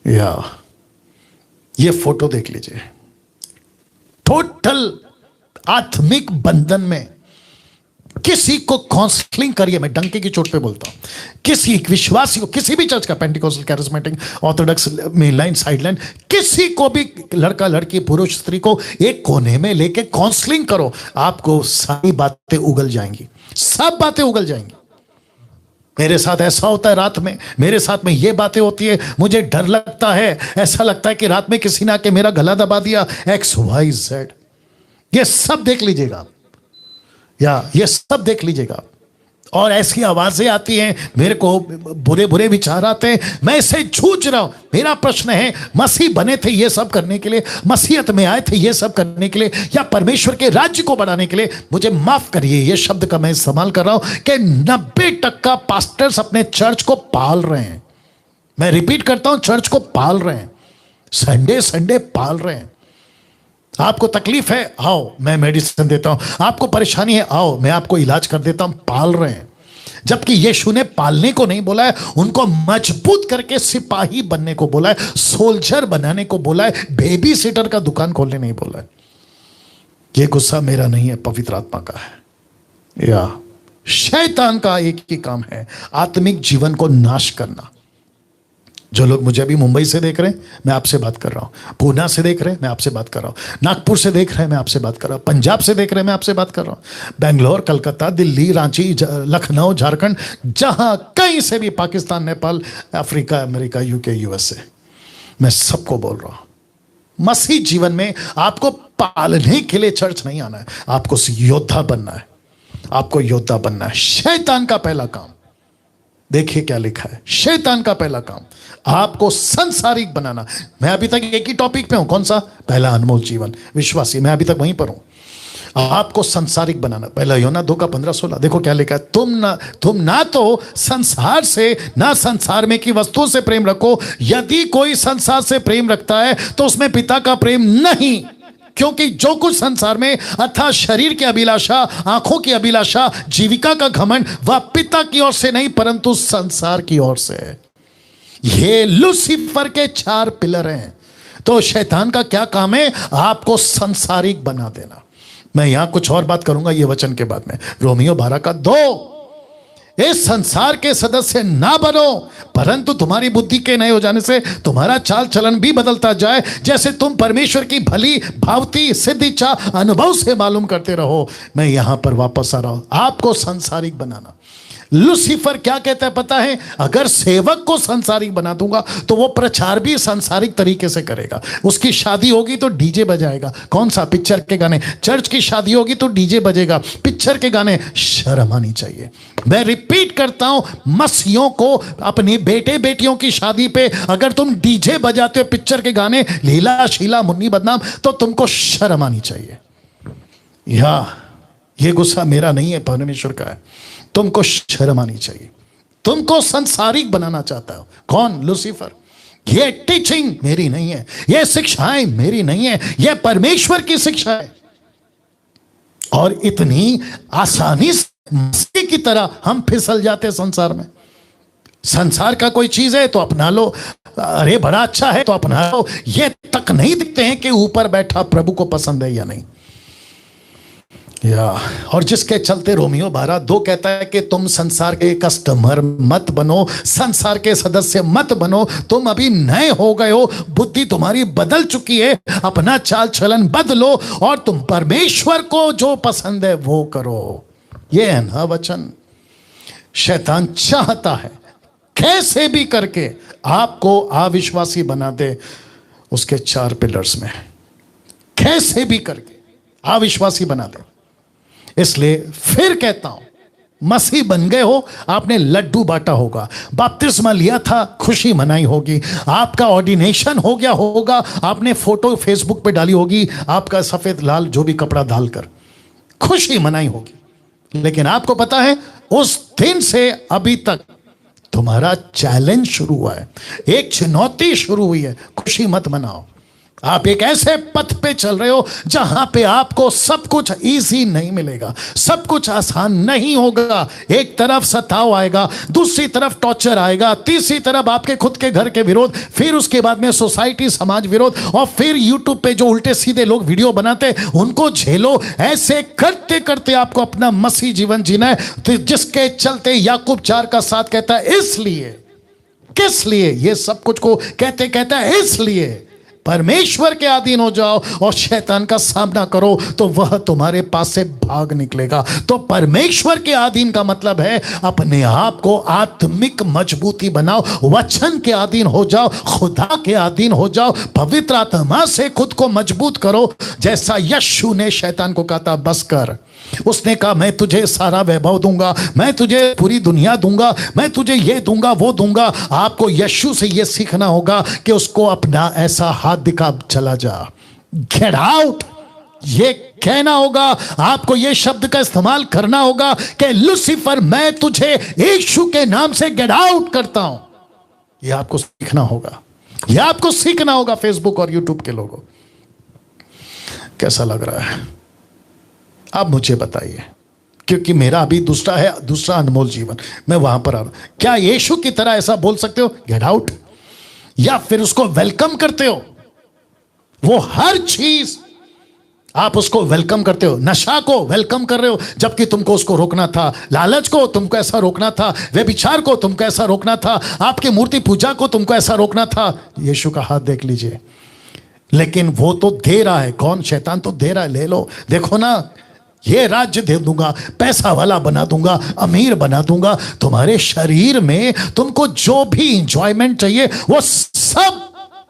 S1: या ये फोटो देख लीजिए, टोटल आत्मिक बंधन में। किसी को काउंसलिंग करिए, मैं डंके की चोट पे बोलता हूं, किसी विश्वासी को, किसी भी चर्च का, Pentecostal, charismatic, Orthodox, main line, side line, किसी को भी, लड़का लड़की पुरुष स्त्री को एक कोने में लेके काउंसलिंग करो, आपको सारी बातें उगल जाएंगी, सब बातें उगल जाएंगी। मेरे साथ ऐसा होता है, रात में मेरे साथ में ये बातें होती है, मुझे डर लगता है, ऐसा लगता है कि रात में किसी ने आके मेरा गला दबा दिया, XYZ। ये सब देख लीजिएगा आप, या ये सब देख लीजिएगा। और ऐसी आवाजें आती हैं, मेरे को बुरे बुरे विचार आते हैं, मैं इससे जूझ रहा हूं। मेरा प्रश्न है, मसीह बने थे ये सब करने के लिए, मसीहत में आए थे ये सब करने के लिए, या परमेश्वर के राज्य को बढ़ाने के लिए? मुझे माफ करिए, ये शब्द का मैं इस्तेमाल कर रहा हूं कि 90% पास्टर्स अपने चर्च को पाल रहे हैं। मैं रिपीट करता हूं, चर्च को पाल रहे हैं, संडे संडे पाल रहे हैं। आपको तकलीफ है, आओ मैं मेडिसिन देता हूं। आपको परेशानी है, आओ मैं आपको इलाज कर देता हूं। पाल रहे हैं, जबकि यीशु ने पालने को नहीं बोला है, उनको मजबूत करके सिपाही बनने को बोला है, सोल्जर बनाने को बोला है, बेबी सिटर का दुकान खोलने नहीं बोला है। यह गुस्सा मेरा नहीं है, पवित्र आत्मा का है। या शैतान का एक ही काम है आत्मिक जीवन को नाश करना। जो लोग मुझे अभी मुंबई से देख रहे हैं, मैं आपसे बात कर रहा हूं, पूना से देख रहे हैं, मैं आपसे बात कर रहा हूं, नागपुर से देख रहे हैं, मैं आपसे बात कर रहा हूं, पंजाब से देख रहे हैं, मैं आपसे बात कर रहा हूं, बेंगलोर, कलकत्ता, दिल्ली, रांची, लखनऊ, झारखंड, जहां कहीं से भी, Pakistan, Nepal, Africa, America, UK, USA, मैं सबको बोल रहा हूं, मसीह जीवन में आपको पालने के लिए चर्च नहीं आना है, आपको योद्धा बनना है, आपको योद्धा बनना है। शैतान का पहला काम, देखिए क्या लिखा है, शैतान का पहला काम आपको संसारिक बनाना। मैं अभी तक एक ही टॉपिक पे हूं, कौन सा? पहला अनमोल जीवन, विश्वासी, मैं अभी तक वहीं पर हूं। आपको संसारिक बनाना। पहला यूहन्ना 2:15-16, देखो क्या लिखा है, तुम ना तो संसार से, ना संसार में की वस्तुओं से प्रेम रखो, यदि कोई संसार से प्रेम रखता है तो उसमें पिता का प्रेम नहीं, क्योंकि जो कुछ संसार में अर्थात शरीर की अभिलाषा, आंखों की अभिलाषा, जीविका का घमंड, वह पिता की ओर से नहीं परंतु संसार की ओर से है। ये लूसीफर के 4 पिलर हैं। तो शैतान का क्या काम है? आपको संसारिक बना देना। मैं यहां कुछ और बात करूंगा ये वचन के बाद में। रोमियो 12:2, इस संसार के सदस्य ना बनो, परंतु तुम्हारी बुद्धि के नए हो जाने से तुम्हारा चाल चलन भी बदलता जाए, जैसे तुम परमेश्वर की भली भावती सिद्ध इच्छा अनुभव से मालूम करते रहो। मैं यहां पर वापस आ रहा हूं, आपको संसारिक बनाना। लूसीफर क्या कहता है पता है? अगर सेवक को संसारिक बना दूंगा तो वो प्रचार भी संसारिक तरीके से करेगा। उसकी शादी होगी तो डीजे बजाएगा। कौन सा? पिक्चर के गाने। चर्च की शादी होगी तो डीजे बजेगा, पिक्चर के गाने। शर्म आनी चाहिए। मैं रिपीट करता हूं, मसीहों को अपनी बेटे बेटियों की शादी पे अगर तुम डीजे बजाते हो, पिक्चर के गाने, लीला शीला मुन्नी बदनाम, तो तुमको शर्म आनी चाहिए। ये गुस्सा मेरा नहीं है, परमेश्वर का है। तुमको शर्म आनी चाहिए। तुमको संसारिक बनाना चाहता हो। कौन? लूसीफर। ये टीचिंग मेरी नहीं है, ये शिक्षाएं मेरी नहीं है, ये परमेश्वर की शिक्षा है। और इतनी आसानी से मस्ती की तरह हम फिसल जाते संसार में। संसार का कोई चीज है तो अपना लो, अरे बड़ा अच्छा है तो अपना लो। ये तक नहीं दिखते हैं कि ऊपर बैठा प्रभु को पसंद है या नहीं। और जिसके चलते रोमियो 12:2 कहता है कि तुम संसार के कस्टमर मत बनो, संसार के सदस्य मत बनो। तुम अभी नए हो गए हो, बुद्धि तुम्हारी बदल चुकी है। अपना चाल चलन बदलो और तुम परमेश्वर को जो पसंद है वो करो। ये है ना वचन। शैतान चाहता है कैसे भी करके आपको अविश्वासी बना दे उसके 4 पिलर्स में, कैसे भी करके अविश्वासी बना दे। इसलिए फिर कहता हूं, मसीह बन गए हो, आपने लड्डू बांटा होगा, बपतिस्मा लिया था, खुशी मनाई होगी, आपका ऑर्डिनेशन हो गया होगा, आपने फोटो फेसबुक पे डाली होगी, आपका सफेद लाल जो भी कपड़ा डालकर खुशी मनाई होगी। लेकिन आपको पता है उस दिन से अभी तक तुम्हारा चैलेंज शुरू हुआ है, एक चुनौती शुरू हुई है। खुशी मत मनाओ। आप एक ऐसे पथ पे चल रहे हो जहां पे आपको सब कुछ इजी नहीं मिलेगा, सब कुछ आसान नहीं होगा। एक तरफ सताव आएगा, दूसरी तरफ टॉर्चर आएगा, तीसरी तरफ आपके खुद के घर के विरोध, फिर उसके बाद में सोसाइटी समाज विरोध, और फिर यूट्यूब पे जो उल्टे सीधे लोग वीडियो बनाते उनको झेलो। ऐसे करते करते आपको अपना मसीह जीवन जीना है, तो जिसके चलते याकूब 4:7 कहता है इसलिए, किस लिए ये सब कुछ को कहते कहता है, इसलिए परमेश्वर के अधीन हो जाओ और शैतान का सामना करो तो वह तुम्हारे पास से भाग निकलेगा। तो परमेश्वर के अधीन का मतलब है अपने आप को आत्मिक मजबूती बनाओ, वचन के अधीन हो जाओ, खुदा के अधीन हो जाओ, पवित्र आत्मा से खुद को मजबूत करो। जैसा यीशु ने शैतान को कहा था बस कर, उसने कहा मैं तुझे सारा वैभव दूंगा, मैं तुझे पूरी दुनिया दूंगा, मैं तुझे ये दूंगा वो दूंगा। आपको यीशु से ये सीखना होगा कि उसको अपना ऐसा हाथ दिखा, चला जा, गेट आउट। ये कहना होगा आपको, ये शब्द का इस्तेमाल करना होगा कि लूसीफर मैं तुझे यीशु के नाम से गेट आउट करता हूं। ये आपको सीखना होगा, ये आपको सीखना होगा। फेसबुक और यूट्यूब के लोगों, कैसा लग रहा है अब मुझे बताइए, क्योंकि मेरा अभी दूसरा अनमोल जीवन, मैं वहां पर आ रहा हूं। क्या यीशु की तरह ऐसा बोल सकते हो गेट आउट, या फिर उसको वेलकम करते हो? वो हर चीज आप उसको वेलकम करते हो। नशा को वेलकम कर रहे हो जबकि तुमको उसको रोकना था, लालच को तुमको ऐसा रोकना था, व्यभिचार को तुमको ऐसा रोकना था, आपकी मूर्ति पूजा को तुमको ऐसा रोकना था। यीशु का हाथ देख लीजिए। लेकिन वो तो दे रहा है, कौन? शैतान तो दे रहा है। ले लो, देखो ना, ये राज्य दे दूंगा, पैसा वाला बना दूंगा, अमीर बना दूंगा। तुम्हारे शरीर में तुमको जो भी इंजॉयमेंट चाहिए वो सब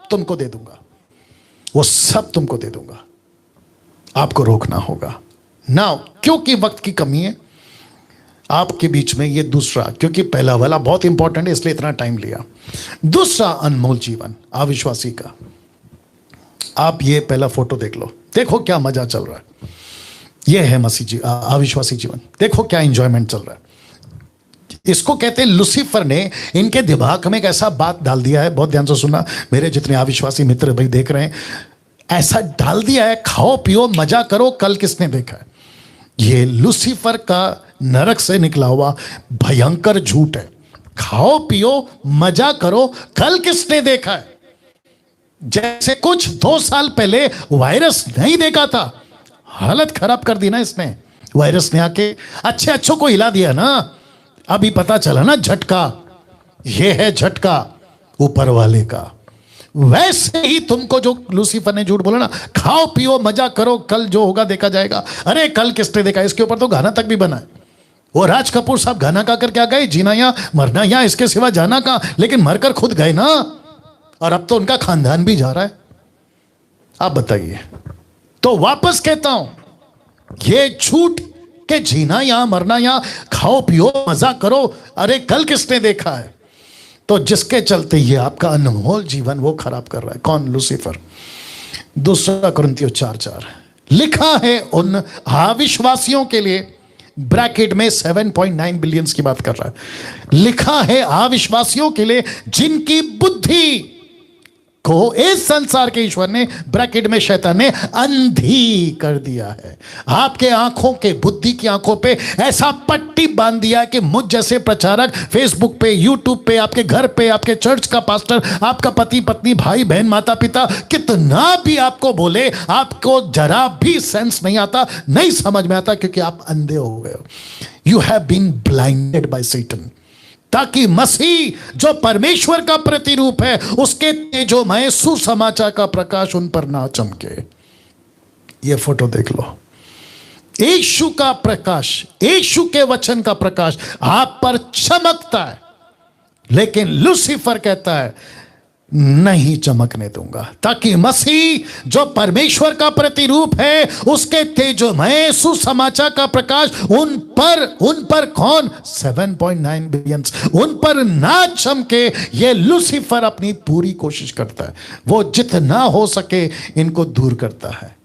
S1: तुमको दे दूंगा, वो सब तुमको दे दूंगा। आपको रोकना होगा ना, क्योंकि वक्त की कमी है आपके बीच में। ये दूसरा, क्योंकि पहला वाला बहुत इंपॉर्टेंट है इसलिए इतना टाइम लिया। दूसरा अनमोल जीवन अविश्वासी का, आप ये पहला फोटो देख लो, देखो क्या मजा चल रहा है। ये है मसीह अविश्वासी जीवन, देखो क्या एंजॉयमेंट चल रहा है। इसको कहते हैं लूसीफर ने इनके दिमाग में एक ऐसा बात डाल दिया है, बहुत ध्यान से सुनना मेरे जितने अविश्वासी मित्र भाई देख रहे हैं, ऐसा डाल दिया है खाओ पियो मजा करो, कल किसने देखा है। ये लूसीफर का नरक से निकला हुआ भयंकर झूठ है। खाओ पियो मजा करो, कल किसने देखा है। जैसे कुछ 2 साल पहले वायरस नहीं देखा था, हालत खराब कर दी ना इसने। वायरस ने आके अच्छे अच्छों को हिला दिया ना, अभी पता चला ना झटका, ये है झटका ऊपर वाले का। वैसे ही तुमको जो लूसीफर ने झूठ बोला ना, खाओ पियो मजा करो, कल जो होगा देखा जाएगा। अरे कल किसने देखा, इसके ऊपर तो गाना तक भी बना है। वो राज कपूर साहब गाना गा कर क्या गए, जीना या मरना या इसके सिवा जाना कहां, लेकिन मरकर खुद गए ना, और अब तो उनका खानदान भी जा रहा है। आप बताइए। तो वापस कहता हूं, ये झूठ के जीना या मरना या खाओ पियो मजा करो, अरे कल किसने देखा है? तो जिसके चलते ये आपका अनमोल जीवन वो खराब कर रहा है, कौन? लूसीफर। दूसरा कुरिन्थियों 4:4 लिखा है उन अविश्वासियों के लिए, ब्रैकेट में 7.9 बिलियन की बात कर रहा है, लिखा है अविश्वासियों के लिए जिनकी बुद्धि को इस संसार के ईश्वर ने, ब्रैकेट में शैतान ने, अंधी कर दिया है। आपके आंखों के, बुद्धि की आंखों पे ऐसा पट्टी बांध दिया कि मुझ जैसे प्रचारक फेसबुक पे, यूट्यूब पे, आपके घर पे, आपके चर्च का पास्टर, आपका पति पत्नी, भाई बहन, माता पिता कितना भी आपको बोले, आपको जरा भी सेंस नहीं आता, नहीं समझ में आता, क्योंकि आप अंधे हो गए हो। You have been blinded by Satan, ताकि मसीह जो परमेश्वर का प्रतिरूप है, उसके तेजोमय सुसमाचार का प्रकाश उन पर ना चमके। ये फोटो देख लो, यीशु का प्रकाश, यीशु के वचन का प्रकाश आप पर चमकता है, लेकिन लूसीफर कहता है नहीं चमकने दूंगा, ताकि मसीह जो परमेश्वर का प्रतिरूप है, उसके तेजोमय सुसमाचार का प्रकाश उन पर कौन? 7.9 बिलियन, उन पर ना चमके। ये लूसीफर अपनी पूरी कोशिश करता है, वो जितना हो सके इनको दूर करता है।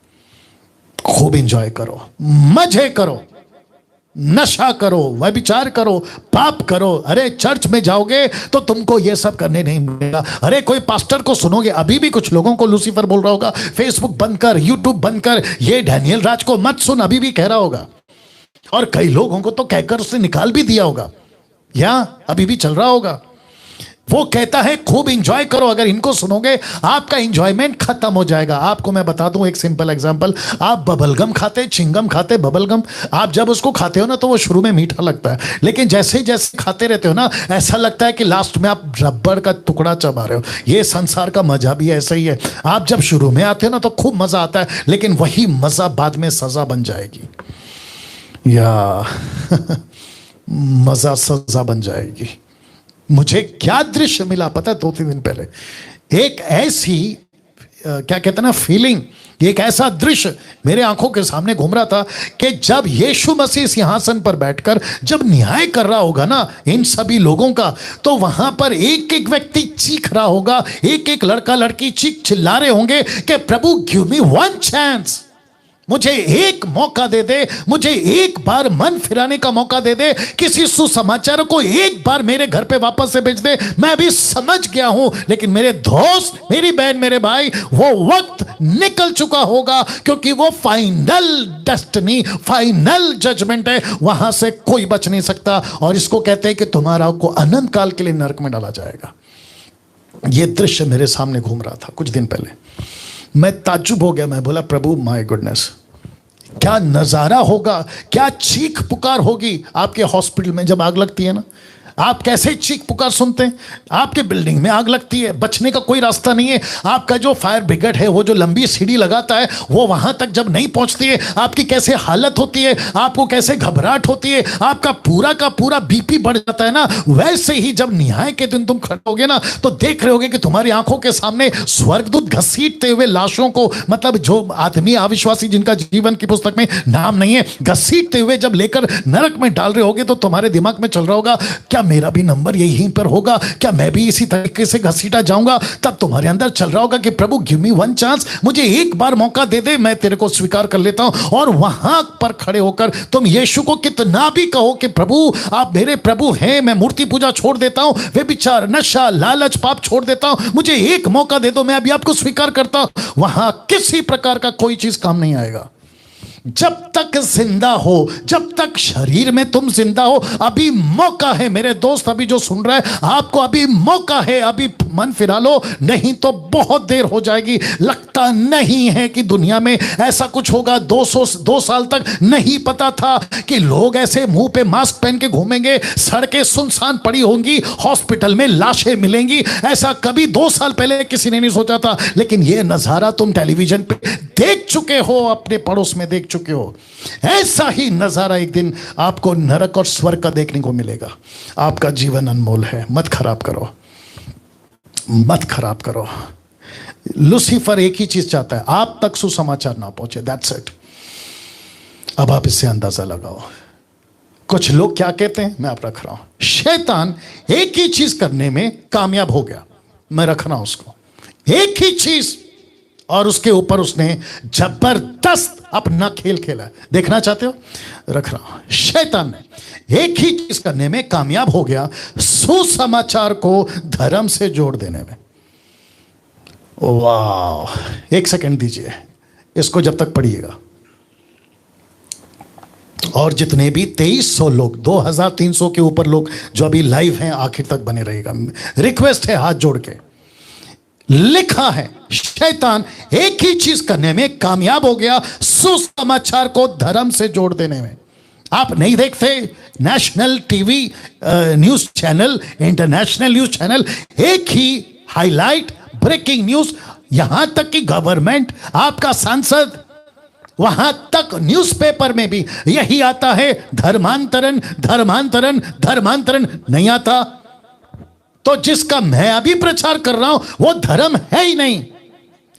S1: खूब एंजॉय करो, मजे करो, नशा करो, व्यभिचार करो, पाप करो। अरे चर्च में जाओगे तो तुमको ये सब करने नहीं मिलेगा। अरे कोई पास्टर को सुनोगे, अभी भी कुछ लोगों को लूसीफर बोल रहा होगा, फेसबुक बंद कर, यूट्यूब बंद कर, ये डैनियल राज को मत सुन, अभी भी कह रहा होगा। और कई लोगों को तो कहकर उसने निकाल भी दिया होगा, या अभी भी चल रहा होगा। वो कहता है खूब एंजॉय करो, अगर इनको सुनोगे आपका एंजॉयमेंट खत्म हो जाएगा। आपको मैं बता दूं एक सिंपल एग्जांपल, आप बबलगम खाते, चिंगम खाते, बबलगम, आप जब उसको खाते हो ना तो वो शुरू में मीठा लगता है, लेकिन जैसे जैसे खाते रहते हो ना, ऐसा लगता है कि लास्ट में आप रबड़ का टुकड़ा चबा रहे हो। ये संसार का मजा भी ऐसा ही है, आप जब शुरू में आते हो ना तो खूब मजा आता है, लेकिन वही मजा बाद में सजा बन जाएगी, या मजा सजा बन जाएगी। मुझे क्या दृश्य मिला पता है 2-3 दिन पहले, एक ऐसी क्या कहते हैं ना फीलिंग, एक ऐसा दृश्य मेरे आंखों के सामने घूम रहा था कि जब यीशु मसीह सिंहासन पर बैठकर जब न्याय कर रहा होगा ना इन सभी लोगों का, तो वहां पर एक एक व्यक्ति चीख रहा होगा, एक एक लड़का लड़की चीख चिल्ला रहे होंगे कि प्रभु गिव मी वन चांस, मुझे एक मौका दे दे, मुझे एक बार मन फिराने का मौका दे दे, किसी सुसमाचार को एक बार मेरे घर पे वापस से भेज दे। मैं अभी समझ गया हूं, लेकिन मेरे दोस्त, मेरी बहन, मेरे भाई, वो वक्त निकल चुका होगा, क्योंकि वो फाइनल डेस्टिनी, फाइनल जजमेंट है, वहां से कोई बच नहीं सकता। और इसको कहते हैं कि तुम्हारा को अनंत काल के लिए नरक में डाला जाएगा। यह दृश्य मेरे सामने घूम रहा था कुछ दिन पहले, मैं ताज्जुब हो गया। मैं बोला प्रभु माय गुडनेस, क्या नजारा होगा, क्या चीख पुकार होगी आपके हॉस्पिटल में जब आग लगती है ना। आप कैसे चीख पुकार सुनते हैं, आपके बिल्डिंग में आग लगती है, बचने का कोई रास्ता नहीं है। आपका जो फायर ब्रिगेड है वो जो लंबी सीढ़ी लगाता है वो वहां तक जब नहीं पहुंचती है, आपकी कैसे हालत होती है, आपको कैसे घबराहट होती है, आपका पूरा का पूरा बीपी बढ़ जाता है ना। वैसे ही जब न्याय के दिन तुम खड़े होगे ना तो देख रहे होगे कि तुम्हारी आंखों के सामने स्वर्गदूत घसीटते हुए लाशों को, मतलब जो आदमी अविश्वासी जिनका जीवन की पुस्तक में नाम नहीं है, घसीटते हुए जब लेकर नरक में डाल रहे होगे, तो तुम्हारे दिमाग में चल रहा होगा क्या मेरा भी नंबर यहीं पर होगा, क्या मैं भी इसी तरीके से घसीटा जाऊंगा। तब तुम्हारे अंदर चल रहा होगा कि प्रभु गिव मी वन चांस, मुझे एक बार मौका दे दे, मैं तेरे को स्वीकार कर लेता हूं। और वहां पर खड़े होकर तुम यीशु को कितना भी कहो कि प्रभु आप मेरे प्रभु हैं, मैं मूर्ति पूजा छोड़ देता हूं, व्यभिचार, नशा, लालच, पाप छोड़ देता हूं, मुझे एक मौका दे दो, मैं अभी आपको स्वीकार करता हूं, वहां किसी प्रकार का कोई चीज काम नहीं आएगा। जब तक जिंदा हो, जब तक शरीर में तुम जिंदा हो, अभी मौका है मेरे दोस्त, अभी जो सुन रहा है आपको अभी मौका है, अभी मन फिरा लो, नहीं तो बहुत देर हो जाएगी। लगता नहीं है कि दुनिया में ऐसा कुछ होगा। 2 साल तक नहीं पता था कि लोग ऐसे मुंह पे मास्क पहन के घूमेंगे, सड़कें सुनसान पड़ी होंगी, हॉस्पिटल में लाशें मिलेंगी, ऐसा कभी 2 साल पहले किसी ने नहीं सोचा था। लेकिन यह नजारा तुम टेलीविजन पे देख चुके हो, अपने पड़ोस में देख चुके हो, ऐसा ही नजारा एक दिन आपको नरक और स्वर्ग का देखने को मिलेगा। आपका जीवन अनमोल है, मत खराब करो, मत खराब करो। लूसीफर एक ही चीज चाहता है, आप तक सुसमाचार ना पहुंचे, दैट्स इट। अब आप इससे अंदाजा लगाओ। कुछ लोग क्या कहते हैं, मैं आप रख रहा हूं, शैतान एक ही चीज करने में कामयाब हो गया, मैं रख रहा हूं उसको, एक ही चीज, और उसके ऊपर उसने जबरदस्त अपना खेल खेला। देखना चाहते हो, रख रहा हूं। शैतान ने एक ही चीज करने में कामयाब हो गया, सुसमाचार को धर्म से जोड़ देने में। वाह, एक सेकंड दीजिए, इसको जब तक पढ़िएगा। और जितने भी 2300 लोग, 2300 के ऊपर लोग जो अभी लाइव हैं, आखिर तक बने रहेगा, रिक्वेस्ट है हाथ जोड़ के। लिखा है शैतान एक ही चीज करने में कामयाब हो गया, सुसमाचार को धर्म से जोड़ देने में। आप नहीं देखते national TV news channel, international news channel, एक ही हाईलाइट, ब्रेकिंग न्यूज, यहां तक कि गवर्नमेंट, आपका सांसद, वहां तक न्यूज़पेपर में भी यही आता है, धर्मांतरण धर्मांतरण धर्मांतरण। नहीं आता तो जिसका मैं अभी प्रचार कर रहा हूं वो धर्म है ही नहीं,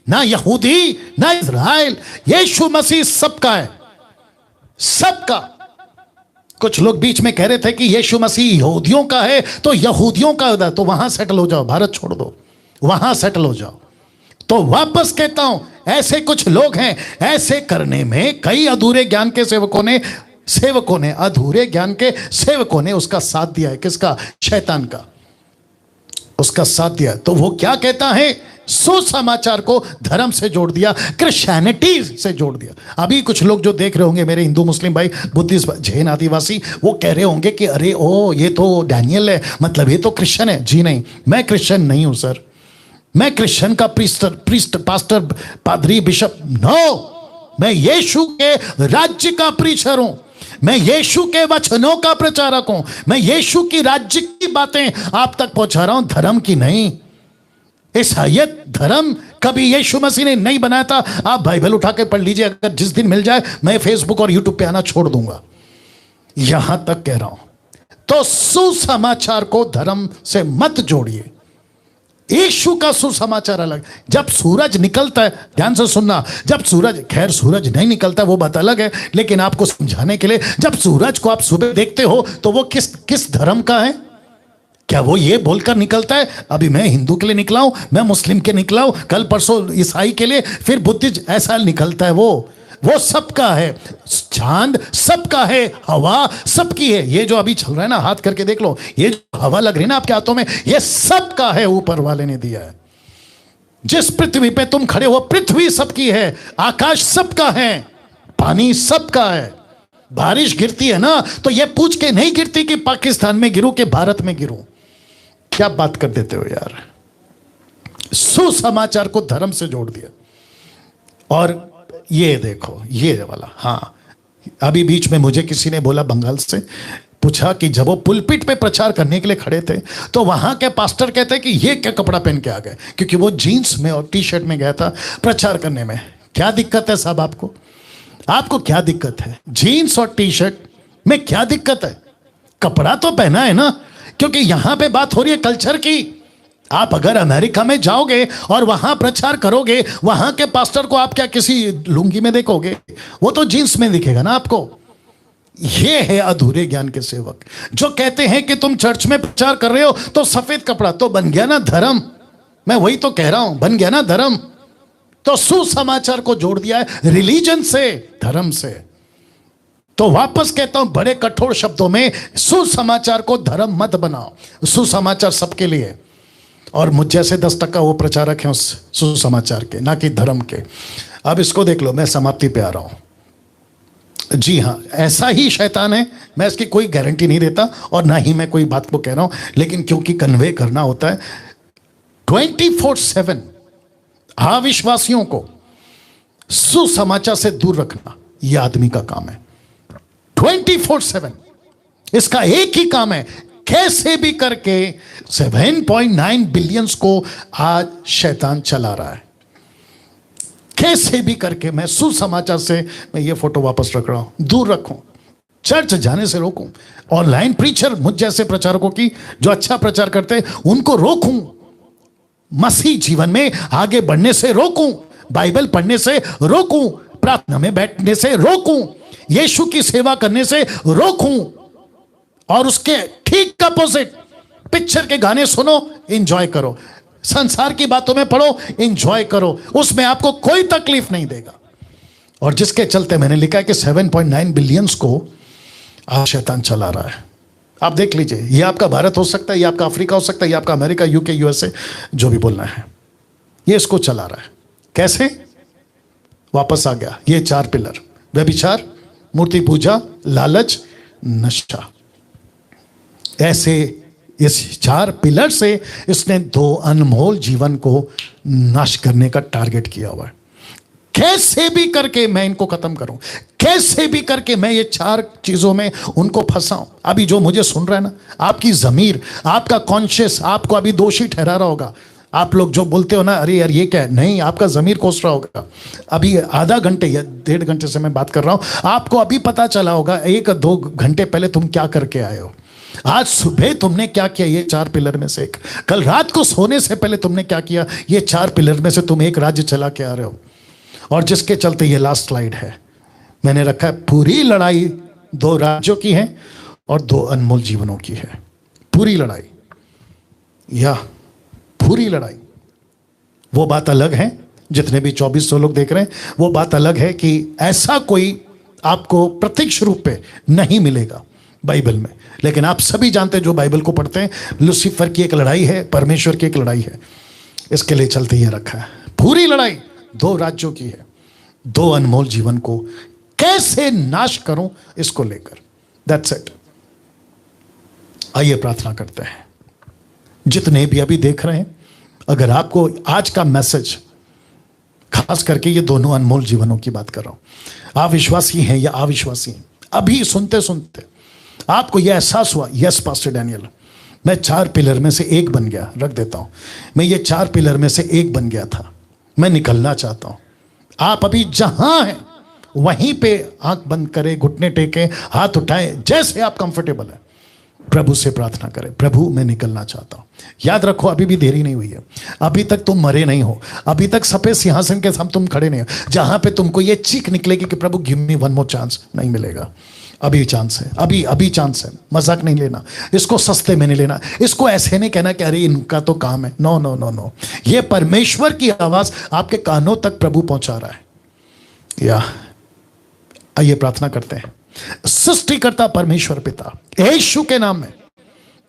S1: ना यहूदी ना इज़राइल, यीशु मसीह सबका है, सबका। कुछ लोग बीच में कह रहे थे कि यीशु मसीह यहूदियों का है तो यहूदियों का है, तो वहां सेटल हो जाओ, भारत छोड़ दो, वहां सेटल हो जाओ। तो वापस कहता हूं, ऐसे कुछ लोग हैं, ऐसे करने में कई अधूरे ज्ञान के सेवकों ने अधूरे ज्ञान के सेवकों ने उसका साथ दिया है। किसका? शैतान का, उसका साथ दिया। तो वो क्या कहता है, सुसमाचार को धर्म से जोड़ दिया, क्रिश्चियनिटी से जोड़ दिया। अभी कुछ लोग जो देख रहे होंगे, मेरे हिंदू मुस्लिम भाई, बुद्धिस्ट, जैन, आदिवासी, वो कह रहे होंगे कि अरे ओ ये तो डैनियल है, मतलब ये तो क्रिश्चियन है। जी नहीं, मैं क्रिश्चियन नहीं हूं सर, मैं क्रिश्चियन का प्रीस्ट पास्टर पादरी बिशप नो, मैं यीशु के राज्य का प्रीचर हूं, मैं यीशु के वचनों का प्रचारक हूं, मैं यीशु की राज्य की बातें आप तक पहुंचा रहा हूं, धर्म की नहीं। ईसाईयत धर्म कभी यीशु मसीह ने नहीं बनाया था। आप बाइबल उठा के पढ़ लीजिए, अगर जिस दिन मिल जाए मैं फेसबुक और यूट्यूब पे आना छोड़ दूंगा, यहां तक कह रहा हूं। तो सुसमाचार को धर्म से मत जोड़िए, यीशु का सुसमाचार अलग। जब सूरज निकलता है, ध्यान से सुनना, जब सूरज, खैर सूरज नहीं निकलता वो बात अलग है, लेकिन आपको समझाने के लिए, जब सूरज को आप सुबह देखते हो तो वो किस धर्म का है? क्या वो ये बोलकर निकलता है अभी मैं हिंदू के लिए निकला हूं, मैं मुस्लिम के निकला हूं, कल परसों ईसाई के लिए, फिर बुद्धिस्ट, ऐसा निकलता है? वो सबका है, चांद सबका है, हवा सबकी है। ये जो अभी चल रहा है ना, हाथ करके देख लो, ये जो हवा लग रही है ना आपके हाथों में, ये सबका है, ऊपर वाले ने दिया है। जिस पृथ्वी पे तुम खड़े हो, पृथ्वी सबकी है, आकाश सबका है, पानी सबका है। बारिश गिरती है ना तो ये पूछ के नहीं गिरती कि पाकिस्तान में गिरूं कि भारत में गिरूं। क्या बात कर देते हो यार। सुसमाचार को धर्म से जोड़ दिया। और ये देखो, ये वाला, हाँ, अभी बीच में मुझे किसी ने बोला, बंगाल से पूछा कि जब वो पुलपिट पे प्रचार करने के लिए खड़े थे तो वहां के पास्टर कहते हैं कि ये क्या कपड़ा पहन के आ गए, क्योंकि वो जीन्स में और टी शर्ट में गया था प्रचार करने में। क्या दिक्कत है साहब? आपको क्या दिक्कत है? जीन्स और टी शर्ट में क्या दिक्कत है? कपड़ा तो पहना है ना, क्योंकि यहां पे बात हो रही है कल्चर की। आप अगर अमेरिका में जाओगे और वहां प्रचार करोगे, वहां के पास्टर को आप क्या किसी लुंगी में देखोगे? वो तो जीन्स में दिखेगा ना आपको। ये है अधूरे ज्ञान के सेवक जो कहते हैं कि तुम चर्च में प्रचार कर रहे हो तो सफेद कपड़ा, तो बन गया ना धर्म। मैं वही तो कह रहा हूं, बन गया ना धर्म। तो सुसमाचार को जोड़ दिया है रिलीजन से, धर्म से। तो वापस कहता हूं बड़े कठोर शब्दों में, सुसमाचार को धर्म मत बनाओ। सुसमाचार सबके लिए, और मुझ जैसे 10% वो प्रचारक हैं उस सुसमाचार के, ना कि धर्म के। अब इसको देख लो, मैं समाप्ति पे आ रहा हूं। जी हां, ऐसा ही शैतान है, मैं इसकी कोई गारंटी नहीं देता और ना ही मैं कोई बात को कह रहा हूं, लेकिन क्योंकि कन्वे करना होता है। 24/7 अविश्वासियों को सुसमाचार से दूर रखना यह आदमी का काम है। 24/7 इसका एक ही काम है, कैसे भी करके 7.9 बिलियंस को आज शैतान चला रहा है। कैसे भी करके मैं सुसमाचार से मैं ये फोटो वापस रख रहा हूं, दूर रखूं, चर्च जाने से रोकूं, ऑनलाइन प्रीचर मुझ जैसे प्रचारकों की जो अच्छा प्रचार करते हैं उनको रोकूं, मसीह जीवन में आगे बढ़ने से रोकूं, बाइबल पढ़ने से रोकूं, प्रार्थना में बैठने से रोकूं, यीशु की सेवा करने से रोकूं, और उसके ठीक अपोजिट पिक्चर के गाने सुनो, एंजॉय करो, संसार की बातों में पढ़ो, एंजॉय करो, उसमें आपको कोई तकलीफ नहीं देगा। और जिसके चलते मैंने लिखा है कि 7.9 बिलियंस को आज शैतान चला रहा है। आप देख लीजिए, ये आपका भारत हो सकता है, ये आपका अफ्रीका हो सकता है, ये आपका अमेरिका, यूके, यूएसए, जो भी बोलना है, ये इसको चला रहा है। कैसे? वापस आ गया ये 4 पिलर: व्यभिचार, मूर्ति पूजा, लालच, नशा। ऐसे इस 4 पिलर से इसने 2 अनमोल जीवन को नाश करने का टारगेट किया हुआ है। कैसे भी करके मैं इनको खत्म करूं, कैसे भी करके मैं ये 4 चीजों में उनको फंसाऊं। अभी जो मुझे सुन रहा है ना, आपकी जमीर, आपका कॉन्शियस आपको अभी दोषी ठहरा रहा होगा। आप लोग जो बोलते हो ना, अरे यार ये क्या है, नहीं, आपका जमीर कोस रहा होगा। अभी आधा घंटे या 1.5 घंटे से मैं बात कर रहा हूं, आपको अभी पता चला होगा 1-2 घंटे पहले तुम क्या करके आए हो, आज सुबह तुमने क्या किया, ये 4 पिलर में से एक। कल रात को सोने से पहले तुमने क्या किया, ये 4 पिलर में से तुम एक राज्य चला के आ रहे हो। और जिसके चलते ये लास्ट स्लाइड है, मैंने रखा है, पूरी लड़ाई 2 राज्यों की है और 2 अनमोल जीवनों की है। पूरी लड़ाई, या पूरी लड़ाई। वो बात अलग है, जितने भी 2400 लोग देख रहे हैं, वो बात अलग है कि ऐसा कोई आपको प्रत्यक्ष रूप पे नहीं मिलेगा बाइबल में, लेकिन आप सभी जानते हैं जो बाइबल को पढ़ते हैं, लूसीफर की एक लड़ाई है, परमेश्वर की एक लड़ाई है। इसके लिए चलते ये रखा है, पूरी लड़ाई 2 राज्यों की है, 2 अनमोल जीवन को कैसे नाश करूं, इसको लेकर। That's it. आइए प्रार्थना करते हैं। जितने भी अभी देख रहे हैं, अगर आपको आज का मैसेज, खास करके ये दोनों अनमोल जीवनों की बात कर रहा हूं, आप विश्वासी हैं या अविश्वासी हैं, अभी सुनते सुनते आपको यह एहसास हुआ, यस पास्टर डैनियल, मैं 4 पिलर में से एक बन गया, रख देता हूं, मैं ये 4 पिलर में से एक बन गया था, मैं निकलना चाहता हूं। आप अभी जहां हैं वहीं पे आंख बंद करें, घुटने टेकें, हाथ उठाएं, जैसे आप कंफर्टेबल है, प्रभु से प्रार्थना करें, प्रभु मैं निकलना चाहता हूं। याद रखो, अभी भी देरी नहीं हुई है, अभी तक तुम मरे नहीं हो, अभी तक सफेद सिंहासन के सामने तुम खड़े नहीं हो, जहां पे तुमको ये चीख निकलेगी कि प्रभु give me one more chance, नहीं मिलेगा। अभी चांस है, अभी चांस है। मजाक नहीं लेना, इसको सस्ते में नहीं लेना, इसको ऐसे नहीं कहना कि अरे इनका तो काम है। नो नो नो नो, ये परमेश्वर की आवाज आपके कानों तक प्रभु पहुंचा रहा है। या आइए प्रार्थना करते हैं। सृष्टिकर्ता परमेश्वर पिता, यीशु के नाम में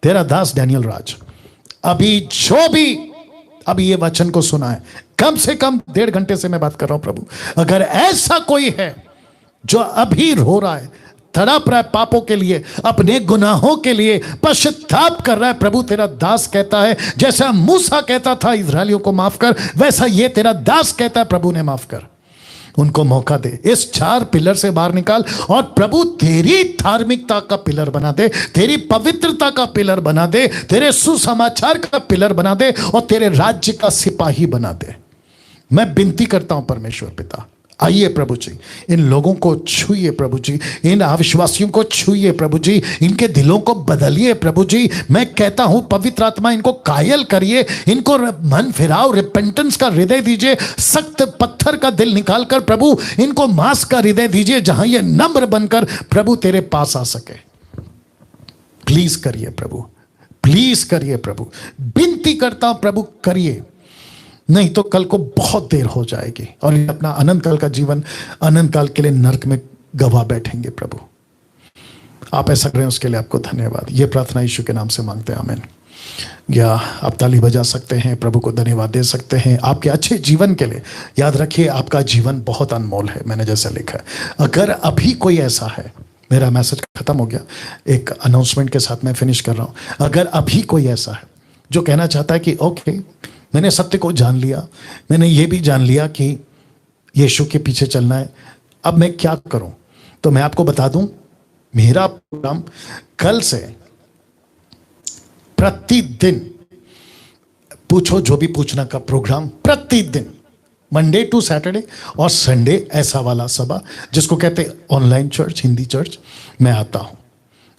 S1: तेरा दास डैनियल राज, अभी जो भी अभी ये वचन को सुना है, कम से कम 1.5 घंटे से मैं बात कर रहा हूं प्रभु, अगर ऐसा कोई है जो अभी रो रहा है, तड़प रहा है पापों के लिए, अपने गुनाहों के लिए पश्चाताप कर रहा है, प्रभु तेरा दास कहता है, जैसा मूसा कहता था इस्राएलियों को माफ कर, वैसा ये तेरा दास कहता है, प्रभु ने माफ कर, उनको मौका दे, इस 4 पिलर से बाहर निकाल, और प्रभु तेरी धार्मिकता का पिलर बना दे, तेरी पवित्रता का पिलर बना दे, तेरे सुसमाचार का पिलर बना दे, और तेरे राज्य का सिपाही बना दे। मैं विनती करता हूं परमेश्वर पिता, आइए प्रभु जी, इन लोगों को छूइए प्रभु जी, इन अविश्वासियों को छूइए प्रभु जी, इनके दिलों को बदलिए प्रभु जी। मैं कहता हूं पवित्र आत्मा इनको कायल करिए, इनको मन फिराओ, रिपेंटेंस का हृदय दीजिए, सख्त पत्थर का दिल निकालकर प्रभु इनको मांस का हृदय दीजिए, जहां ये नम्र बनकर प्रभु तेरे पास आ सके। प्लीज करिए प्रभु, प्लीज करिए प्रभु, विनती करता हूं प्रभु करिए, नहीं तो कल को बहुत देर हो जाएगी और अपना अनंत काल का जीवन अनंत काल के लिए नरक में गवा बैठेंगे। प्रभु आप ऐसा करें, उसके लिए आपको धन्यवाद। ये प्रार्थना यीशु के नाम से मांगते हैं, आमीन। या आप ताली बजा सकते हैं, प्रभु को धन्यवाद दे सकते हैं आपके अच्छे जीवन के लिए। याद रखिए आपका जीवन बहुत अनमोल है, मैंने जैसा लिखा है। अगर अभी कोई ऐसा है, मेरा मैसेज खत्म हो गया, एक अनाउंसमेंट के साथ मैं फिनिश कर रहा हूं। अगर अभी कोई ऐसा है जो कहना चाहता है कि ओके, मैंने सत्य को जान लिया, मैंने ये भी जान लिया कि यीशु के पीछे चलना है, अब मैं क्या करूं, तो मैं आपको बता दूं, मेरा प्रोग्राम कल से प्रतिदिन पूछो जो भी पूछना का प्रोग्राम प्रतिदिन मंडे टू सैटरडे, और संडे ऐसा वाला सभा जिसको कहते हैं ऑनलाइन चर्च, हिंदी चर्च, मैं आता हूं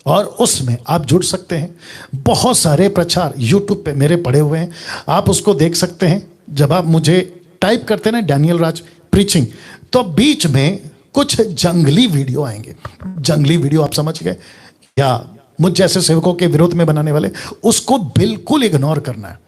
S1: और उसमें आप जुड़ सकते हैं। बहुत सारे प्रचार यूट्यूब पे मेरे पड़े हुए हैं, आप उसको देख सकते हैं। जब आप मुझे टाइप करते हैं ना डैनियल राज प्रीचिंग, तो बीच में कुछ जंगली वीडियो आएंगे। जंगली वीडियो आप समझ गए, या मुझ जैसे सेवकों के विरोध में बनाने वाले, उसको बिल्कुल इग्नोर करना है।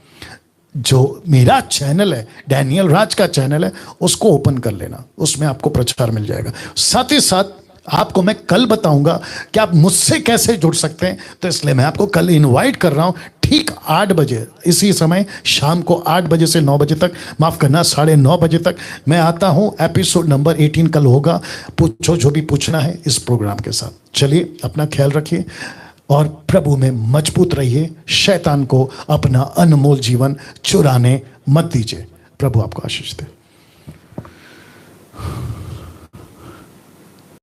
S1: जो मेरा चैनल है, डैनियल राज का चैनल है, उसको ओपन कर लेना, उसमें आपको प्रचार मिल जाएगा। साथ ही साथ आपको मैं कल बताऊंगा कि आप मुझसे कैसे जुड़ सकते हैं, तो इसलिए मैं आपको कल इनवाइट कर रहा हूं ठीक 8 बजे, इसी समय शाम को 8 बजे से 9 बजे तक, माफ करना 9:30 बजे तक मैं आता हूं। एपिसोड नंबर 18 कल होगा। पूछो जो भी पूछना है इस प्रोग्राम के साथ। चलिए, अपना ख्याल रखिए और प्रभु में मजबूत रहिए। शैतान को अपना अनमोल जीवन चुराने मत दीजिए। प्रभु आपको आशीष दे।